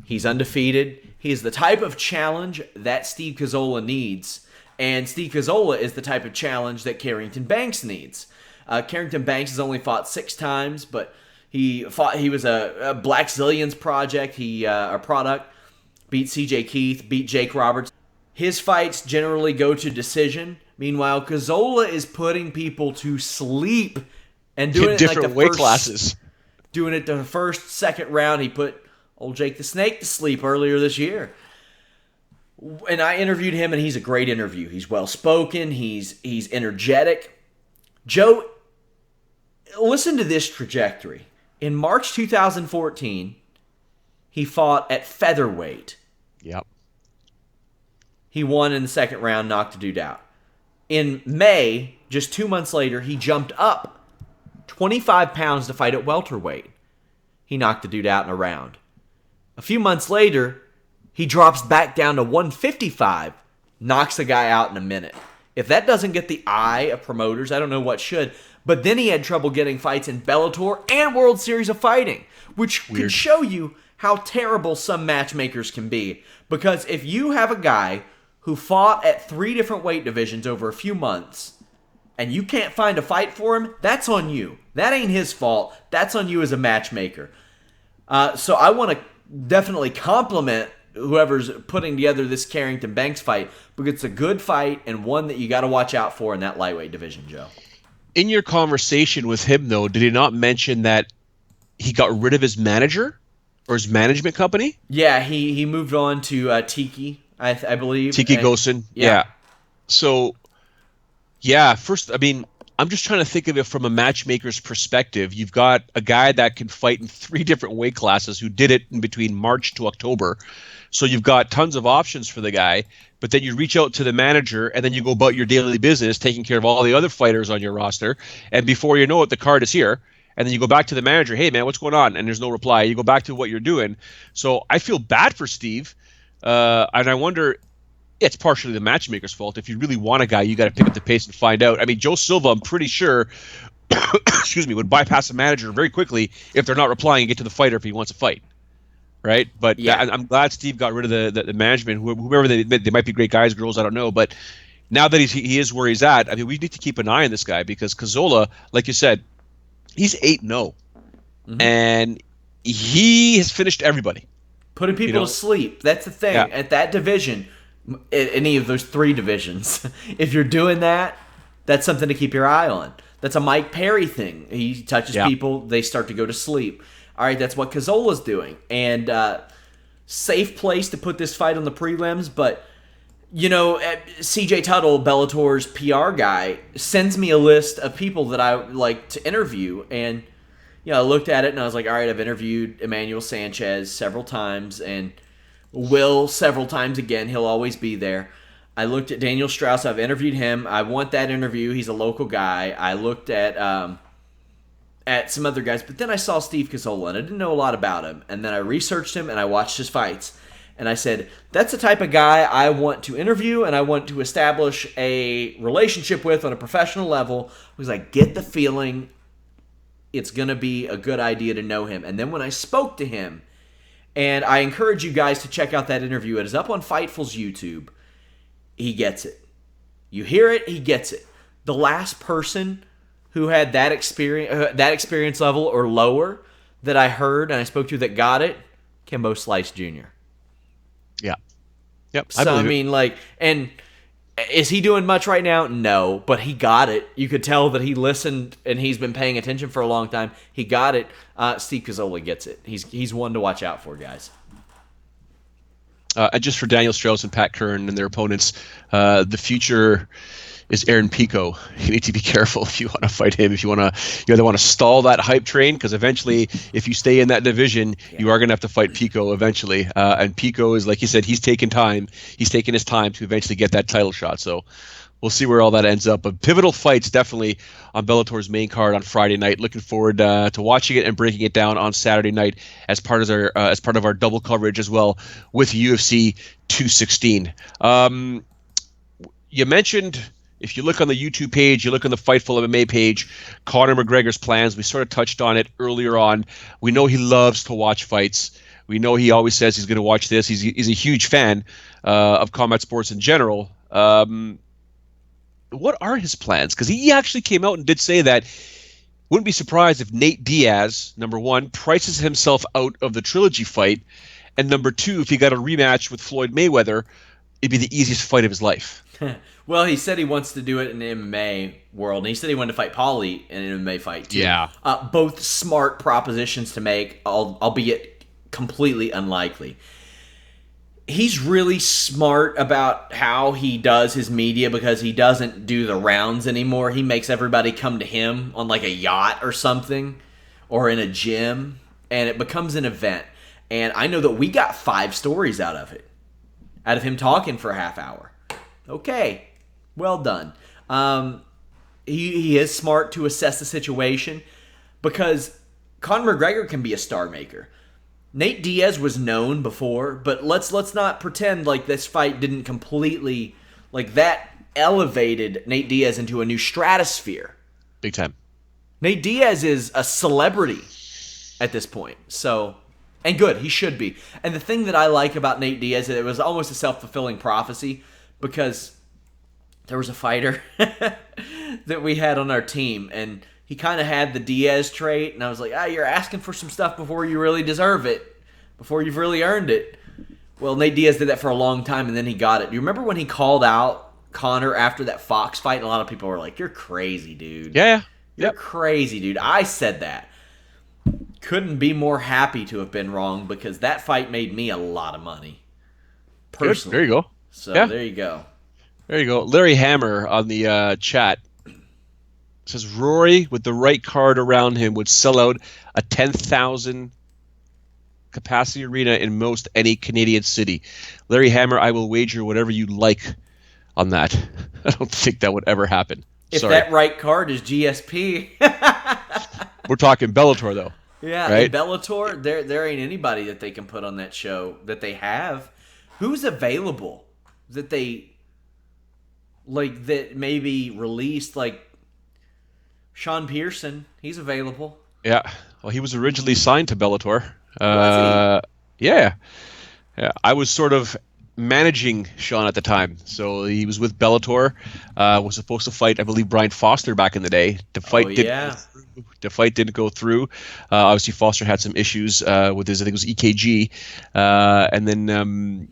He's undefeated. He is the type of challenge that Steve Kozola needs. And Steve Kozola is the type of challenge that Carrington Banks needs. Carrington Banks has only fought 6 times, but he was a Black Zillions project. A product. Beat CJ Keith, beat Jake Roberts. His fights generally go to decision. Meanwhile, Kozola is putting people to sleep and doing it different like the weight first, classes. Doing it the first, second round. He put old Jake the Snake to sleep earlier this year. And I interviewed him, and he's a great interview. He's well-spoken. He's energetic. Joe, listen to this trajectory. In March 2014, he fought at featherweight. Yep. He won in the second round, knocked a dude out. In May, just 2 months later, he jumped up 25 pounds to fight at welterweight. He knocked the dude out in a round. A few months later, he drops back down to 155, knocks the guy out in a minute. If that doesn't get the eye of promoters, I don't know what should. But then he had trouble getting fights in Bellator and World Series of Fighting, which could show you how terrible some matchmakers can be. Because if you have a guy who fought at 3 different weight divisions over a few months, and you can't find a fight for him, that's on you. That ain't his fault. That's on you as a matchmaker. So I want to definitely compliment whoever's putting together this Carrington Banks fight, because it's a good fight and one that you got to watch out for in that lightweight division, Joe. In your conversation with him, though, did he not mention that he got rid of his manager or his management company? Yeah, he moved on to Tiki, I believe. Tiki Gosen. Yeah. So, yeah, first, I mean, I'm just trying to think of it from a matchmaker's perspective. You've got a guy that can fight in 3 different weight classes who did it in between March to October. So you've got tons of options for the guy, but then you reach out to the manager and then you go about your daily business, taking care of all the other fighters on your roster. And before you know it, the card is here. And then you go back to the manager, hey, man, what's going on? And there's no reply. You go back to what you're doing. So I feel bad for Steve. And I wonder, it's partially the matchmaker's fault. If you really want a guy, you got to pick up the pace and find out. I mean, Joe Silva, I'm pretty sure, would bypass the manager very quickly if they're not replying and get to the fighter if he wants to fight. Right? But yeah, I'm glad Steve got rid of the management. Whoever they might be great guys, girls, I don't know. But now that he is where he's at, I mean, we need to keep an eye on this guy because Kozola, like you said, he's 8-0. And he has finished everybody. Putting people to sleep. That's the thing. Yeah. At that division, any of those 3 divisions, if you're doing that, that's something to keep your eye on. That's a Mike Perry thing. He touches people, they start to go to sleep. All right, that's what Kozola's doing. And safe place to put this fight on the prelims, but CJ Tuttle, Bellator's PR guy, sends me a list of people that I would like to interview. And, I looked at it and I was like, all right, I've interviewed Emmanuel Sanchez several times and Will several times again. He'll always be there. I looked at Daniel Straus. I've interviewed him. I want that interview. He's a local guy. I looked at some other guys, but then I saw Steve Kozola, and I didn't know a lot about him. And then I researched him, and I watched his fights. And I said, that's the type of guy I want to interview and I want to establish a relationship with on a professional level, because I get the feeling it's going to be a good idea to know him. And then when I spoke to him, and I encourage you guys to check out that interview. It is up on Fightful's YouTube. He gets it. You hear it, he gets it. The last person who had that experience level or lower that I heard and I spoke to that got it, Kimbo Slice Jr. Yeah. Yep. So, I mean, like, and is he doing much right now? No, but he got it. You could tell that he listened and he's been paying attention for a long time. He got it. Steve Kozola gets it. He's one to watch out for, guys. And just for Daniel Straus and Pat Kern and their opponents, the future is Aaron Pico. You need to be careful if you want to fight him. If you either want to stall that hype train, because eventually, if you stay in that division, you are going to have to fight Pico eventually. And Pico is, like you said, he's taking time. He's taking his time to eventually get that title shot. So we'll see where all that ends up. But pivotal fights definitely on Bellator's main card on Friday night. Looking forward to watching it and breaking it down on Saturday night as part of our double coverage as well with UFC 216. You mentioned, if you look on the YouTube page, you look on the Fightful MMA page, Conor McGregor's plans. We sort of touched on it earlier on. We know he loves to watch fights. We know he always says he's going to watch this. He's a huge fan of combat sports in general. What are his plans? Because he actually came out and did say that wouldn't be surprised if Nate Diaz, number one, prices himself out of the trilogy fight, and number two, if he got a rematch with Floyd Mayweather, it'd be the easiest fight of his life. Well, he said he wants to do it in the MMA world, and he said he wanted to fight Paulie in an MMA fight too. Yeah. Both smart propositions to make, albeit completely unlikely. He's really smart about how he does his media because he doesn't do the rounds anymore. He makes everybody come to him on like a yacht or something or in a gym, and it becomes an event. And I know that we got 5 stories out of him talking for a half hour. Okay, well done. He is smart to assess the situation because Conor McGregor can be a star maker. Nate Diaz was known before, but let's not pretend like this fight didn't completely, like, that elevated Nate Diaz into a new stratosphere. Big time. Nate Diaz is a celebrity at this point. So, and good, he should be. And the thing that I like about Nate Diaz, it was almost a self-fulfilling prophecy because there was a fighter that we had on our team, and he kind of had the Diaz trait, and I was like, you're asking for some stuff before you really deserve it, before you've really earned it. Well, Nate Diaz did that for a long time, and then he got it. Do you remember when he called out Conor after that Fox fight? And a lot of people were like, you're crazy, dude. Yeah. You're crazy, dude. I said that. Couldn't be more happy to have been wrong because that fight made me a lot of money. Personally. There you go. So there you go. There you go. Larry Hammer on the chat says Rory, with the right card around him, would sell out a 10,000 capacity arena in most any Canadian city. Larry Hammer, I will wager whatever you like on that. I don't think that would ever happen. If Sorry. that right card is GSP. We're talking Bellator, though. Yeah, right? in Bellator, there ain't anybody that they can put on that show that they have. Who's available that they, like, that maybe released, like, Sean Pierson, he's available. Yeah. Well, he was originally signed to Bellator. Was he? Yeah. I was sort of managing Sean at the time. So he was with Bellator, was supposed to fight, I believe, Brian Foster back in the day. The fight didn't go through. Obviously, Foster had some issues with his, I think it was EKG. And then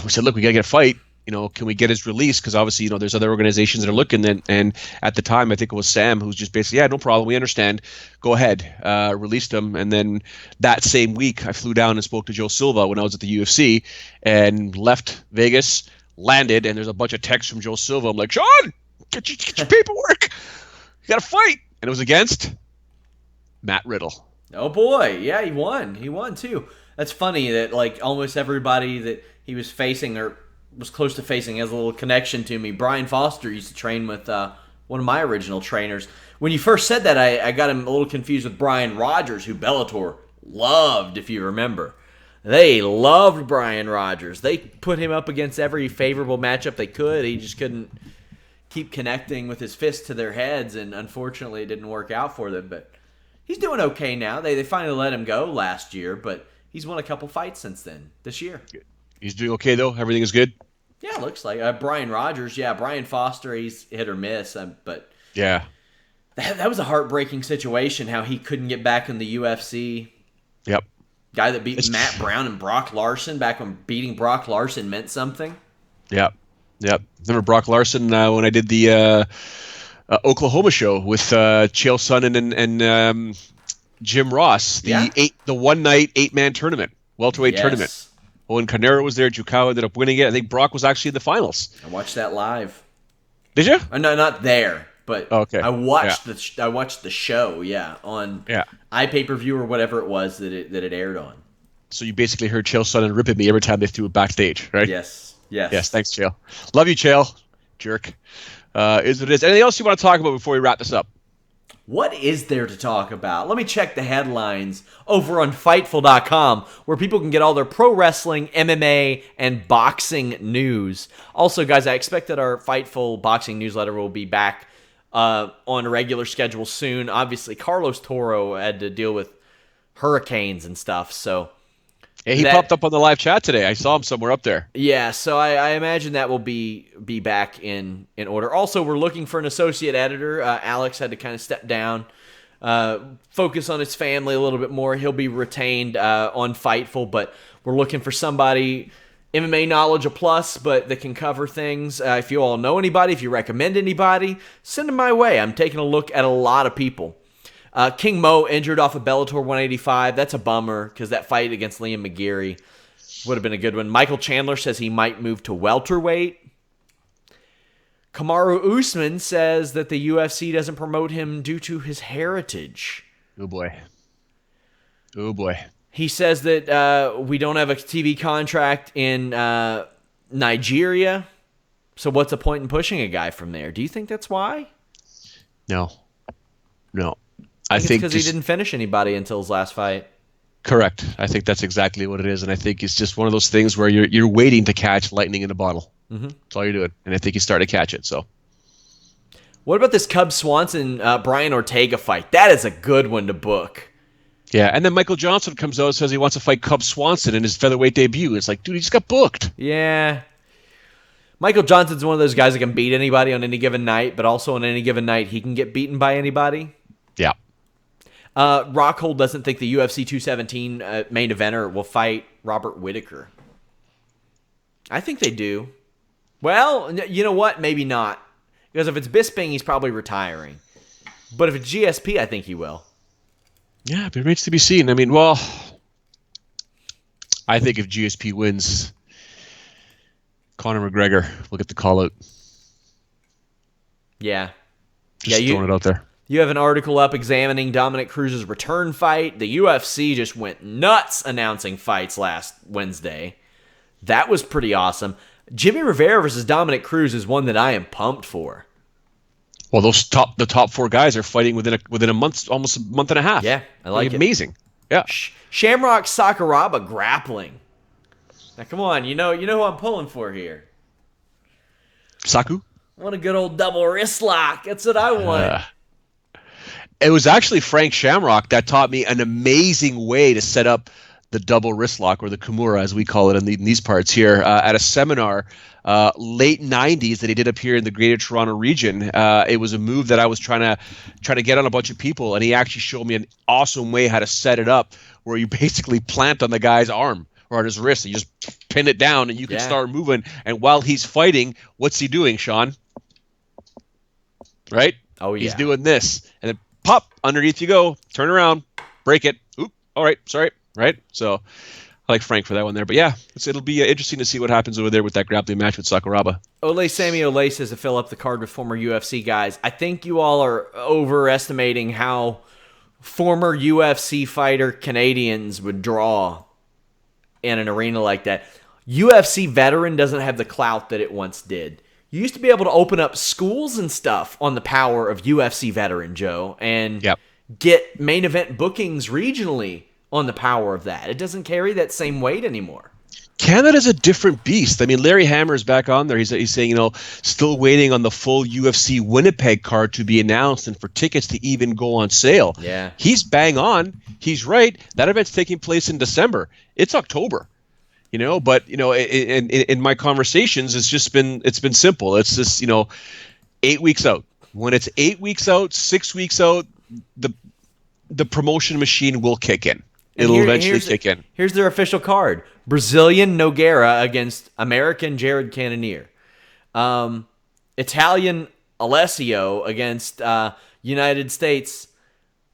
we said, look, we got to get a fight. Can we get his release? Because obviously, there's other organizations that are looking. And at the time, I think it was Sam who's just basically, no problem. We understand. Go ahead. Released him. And then that same week, I flew down and spoke to Joe Silva when I was at the UFC and left Vegas, landed, and there's a bunch of texts from Joe Silva. I'm like, Sean, get your paperwork. You got to fight. And it was against Matt Riddle. Oh, boy. Yeah, he won. He won, too. That's funny that, like, almost everybody that he was facing or was close to facing has a little connection to me. Brian Foster used to train with one of my original trainers. When you first said that, I got him a little confused with Brian Rogers, who Bellator loved, if you remember. They loved Brian Rogers. They put him up against every favorable matchup they could. He just couldn't keep connecting with his fists to their heads, and unfortunately it didn't work out for them. But he's doing okay now. They finally let him go last year, but he's won a couple fights since then, this year. He's doing okay, though? Everything is good? Yeah, it looks like Brian Rogers. Yeah, Brian Foster. He's hit or miss, but Yeah. that was a heartbreaking situation. How he couldn't get back in the UFC. Yep. Guy that beat Matt Brown and Brock Larson back when beating Brock Larson meant something. Yep. Remember Brock Larson when I did the Oklahoma show with Chael Sonnen and Jim Ross, the one night 8-man tournament, welterweight tournament. When Canero was there, Jukawa ended up winning it. I think Brock was actually in the finals. I watched that live. Did you? No, not there, but okay. I watched the show. On iPay-per-view or whatever it was that it aired on. So you basically heard Chael Sonnen rip at me every time they threw it backstage, right? Yes. Thanks, Chael. Love you, Chael. Jerk. Is what it is. Anything else you want to talk about before we wrap this up? What is there to talk about? Let me check the headlines over on Fightful.com, where people can get all their pro wrestling, MMA, and boxing news. Also, guys, I expect that our Fightful boxing newsletter will be back on a regular schedule soon. Obviously, Carlos Toro had to deal with hurricanes and stuff, so... Yeah, he popped up on the live chat today. I saw him somewhere up there. Yeah, so I imagine that will be back in order. Also, we're looking for an associate editor. Alex had to kind of step down, focus on his family a little bit more. He'll be retained on Fightful, but we're looking for somebody, MMA knowledge a plus, but that can cover things. If you all know anybody, if you recommend anybody, send them my way. I'm taking a look at a lot of people. King Mo injured off of Bellator 185. That's a bummer because that fight against Liam McGeary would have been a good one. Michael Chandler says he might move to welterweight. Kamaru Usman says that the UFC doesn't promote him due to his heritage. Oh, boy. He says that we don't have a TV contract in Nigeria. So what's the point in pushing a guy from there? Do you think that's why? No. I think because he didn't finish anybody until his last fight. Correct. I think that's exactly what it is, and I think it's just one of those things where you're waiting to catch lightning in a bottle. Mm-hmm. That's all you're doing, and I think he's starting to catch it. So, what about this Cub Swanson Brian Ortega fight? That is a good one to book. Yeah, and then Michael Johnson comes out and says he wants to fight Cub Swanson in his featherweight debut. It's like, dude, he just got booked. Yeah. Michael Johnson's one of those guys that can beat anybody on any given night, but also on any given night he can get beaten by anybody. Yeah. Rockhold doesn't think the UFC 217 main eventer will fight Robert Whittaker. I think they do. Well, you know what? Maybe not. Because if it's Bisping, he's probably retiring. But if it's GSP, I think he will. Yeah, it remains to be seen. I mean, well, I think if GSP wins, Conor McGregor will get the call out. Yeah. Just throwing it out there. You have an article up examining Dominic Cruz's return fight. The UFC just went nuts announcing fights last Wednesday. That was pretty awesome. Jimmy Rivera versus Dominic Cruz is one that I am pumped for. Well, the top four guys are fighting within a month, almost a month and a half. Yeah, I like it. Amazing. Yeah. Shamrock Sakuraba grappling. Now, come on, you know who I'm pulling for here. Saku? I want a good old double wrist lock. That's what I want. It was actually Frank Shamrock that taught me an amazing way to set up the double wrist lock, or the Kimura, as we call it in these parts here, at a seminar late 90s that he did up here in the Greater Toronto region. It was a move that I was trying to get on a bunch of people, and he actually showed me an awesome way how to set it up, where you basically plant on the guy's arm or on his wrist, and you just pin it down, and you can start moving. And while he's fighting, what's he doing, Sean? Right? Oh, yeah. He's doing this, and then pop, underneath you go, turn around, break it. Oop, all right, sorry, right? So I like Frank for that one there. But yeah, it'll be interesting to see what happens over there with that grappling match with Sakuraba. Sammy Olay says to fill up the card with former UFC guys. I think you all are overestimating how former UFC fighter Canadians would draw in an arena like that. UFC veteran doesn't have the clout that it once did. You used to be able to open up schools and stuff on the power of UFC veteran, Joe, and get main event bookings regionally on the power of that. It doesn't carry that same weight anymore. Canada's a different beast. I mean, Larry Hammer's back on there. He's saying, still waiting on the full UFC Winnipeg card to be announced and for tickets to even go on sale. Yeah. He's bang on. He's right. That event's taking place in December. It's October. But in my conversations, it's been simple. It's just 8 weeks out. When it's 8 weeks out, 6 weeks out, the promotion machine will kick in. It'll eventually kick in. Here's their official card: Brazilian Nogueira against American Jared Cannonier, Italian Alessio against United States.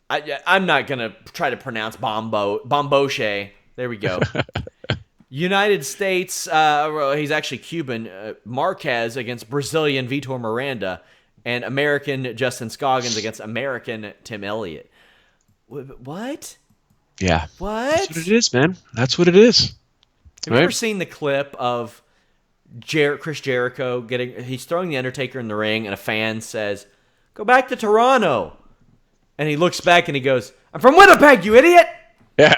I'm not gonna try to pronounce Bomboche. There we go. United States, he's actually Cuban, Marquez against Brazilian Vitor Miranda, and American Justin Scoggins against American Tim Elliott. What? Yeah. What? That's what it is, man. That's what it is. Have you ever seen the clip of Chris Jericho he's throwing the Undertaker in the ring, and a fan says, "Go back to Toronto," and he looks back and he goes, "I'm from Winnipeg, you idiot." Yeah.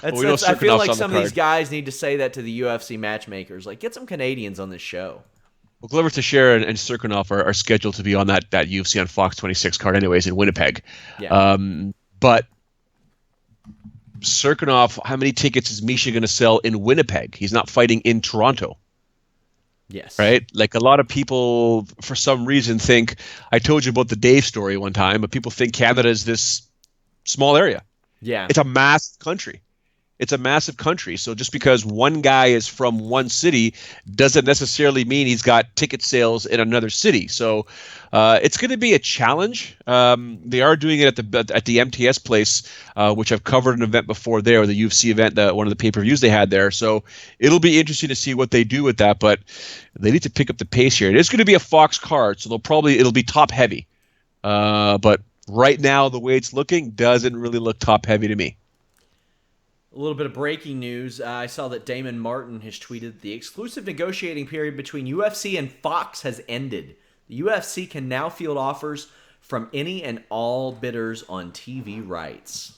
I feel like some of these guys need to say that to the UFC matchmakers. Like, get some Canadians on this show. Well, Glover Teixeira and Serkinov are scheduled to be on that UFC on Fox 26 card anyways in Winnipeg. Yeah. But Serkinov, how many tickets is Misha going to sell in Winnipeg? He's not fighting in Toronto. Yes. Right? Like, a lot of people, for some reason, think, I told you about the Dave story one time, but people think Canada is this small area. Yeah. It's a massive country. So just because one guy is from one city doesn't necessarily mean he's got ticket sales in another city. So it's going to be a challenge. They are doing it at the MTS place, which I've covered an event before there, the UFC event, one of the pay-per-views they had there. So it'll be interesting to see what they do with that, but they need to pick up the pace here. It is going to be a Fox card, so it'll be top heavy. But right now, the way it's looking doesn't really look top heavy to me. A little bit of breaking news. I saw that Damon Martin has tweeted the exclusive negotiating period between UFC and Fox has ended. The UFC can now field offers from any and all bidders on TV rights.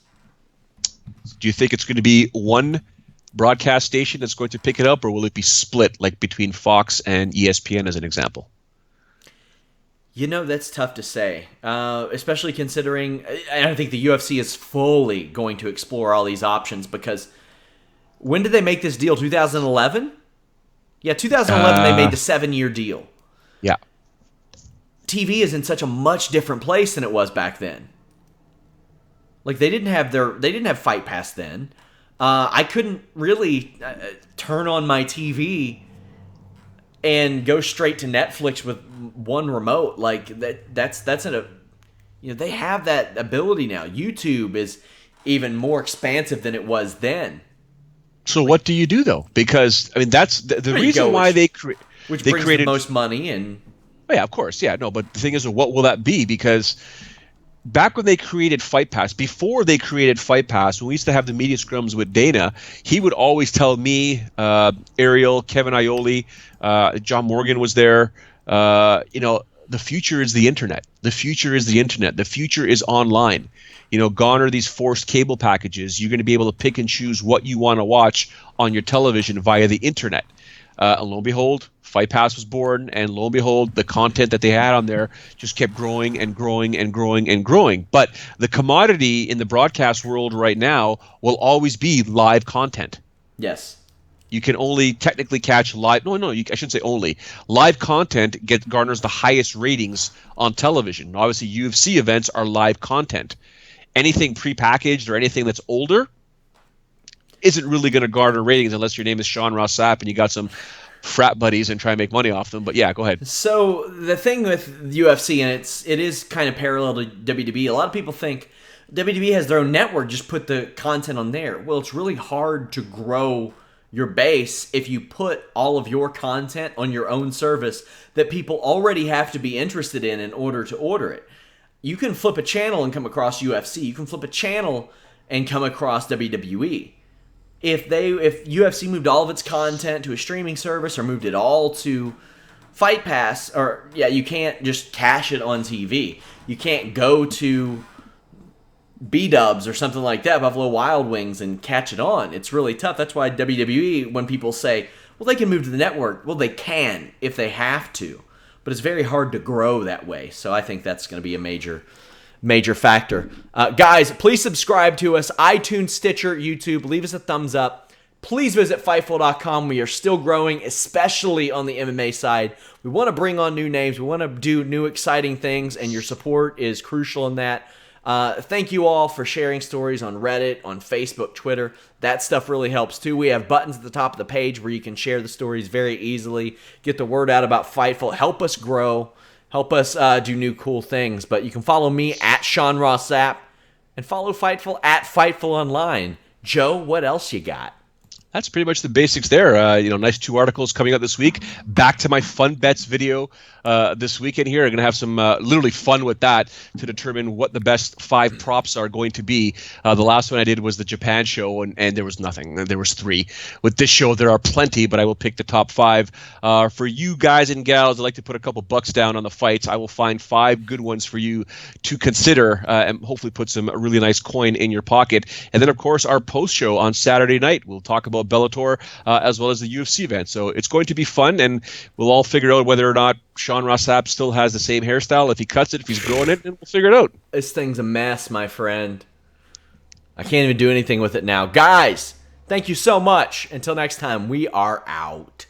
Do you think it's going to be one broadcast station that's going to pick it up, or will it be split, like between Fox and ESPN as an example? That's tough to say, especially considering I think the UFC is fully going to explore all these options because when did they make this deal? 2011? Yeah, 2011 they made the 7-year deal. Yeah. TV is in such a much different place than it was back then. Like they didn't have Fight Pass then. I couldn't really turn on my TV and go straight to Netflix with one remote. Like they have that ability now. YouTube is even more expansive than it was then. So what do you do though? Because I mean that's the reason why they created the most money and. Oh, yeah, of course, yeah, no. But the thing is, what will that be? Because back when they created Fight Pass, before they created Fight Pass, when we used to have the media scrums with Dana, he would always tell me, Ariel, Kevin Aioli, John Morgan was there. The future is the internet. The future is the internet. The future is online. Gone are these forced cable packages. You're going to be able to pick and choose what you want to watch on your television via the internet. And lo and behold, Fight Pass was born, and lo and behold, the content that they had on there just kept growing and growing and growing and growing. But the commodity in the broadcast world right now will always be live content. Yes. You can only technically catch live. No, I shouldn't say only. Live content garners the highest ratings on television. Obviously, UFC events are live content. Anything prepackaged or anything that's older isn't really going to garner ratings unless your name is Sean Ross Sapp and you got some frat buddies and try and make money off them. But yeah, go ahead. So the thing with UFC, and it is kind of parallel to WWE, a lot of people think WWE has their own network, just put the content on there. Well, it's really hard to grow your base if you put all of your content on your own service that people already have to be interested in order to order it. You can flip a channel and come across UFC. You can flip a channel and come across WWE. If UFC moved all of its content to a streaming service or moved it all to Fight Pass, you can't just cash it on TV. You can't go to B-Dubs or something like that, Buffalo Wild Wings, and catch it on. It's really tough. That's why WWE, when people say, well, they can move to the network, well, they can if they have to. But it's very hard to grow that way. So I think that's going to be a major factor. Guys, please subscribe to us. iTunes, Stitcher, YouTube. Leave us a thumbs up. Please visit Fightful.com. We are still growing, especially on the MMA side. We want to bring on new names. We want to do new exciting things, and your support is crucial in that. Thank you all for sharing stories on Reddit, on Facebook, Twitter. That stuff really helps too. We have buttons at the top of the page where you can share the stories very easily, get the word out about Fightful, help us grow, help us do new cool things. But you can follow me at Sean Ross Sapp and follow Fightful at Fightful Online. Joe, what else you got? That's pretty much the basics there. Nice 2 articles coming out this week. Back to my fun bets video this weekend here. I'm going to have some literally fun with that to determine what the best 5 props are going to be. The last one I did was the Japan show, and there was nothing. There was 3. With this show, there are plenty, but I will pick the top 5. For you guys and gals that like to put a couple bucks down on the fights, I will find 5 good ones for you to consider and hopefully put some really nice coin in your pocket. And then, of course, our post show on Saturday night. We'll talk about Bellator as well as the UFC event. So it's going to be fun, and we'll all figure out whether or not Sean Ross Sapp still has the same hairstyle, if he cuts it, if he's growing it, and we'll figure it out. This thing's a mess, my friend. I can't even do anything with it now. Guys, thank you so much. Until next time, we are out.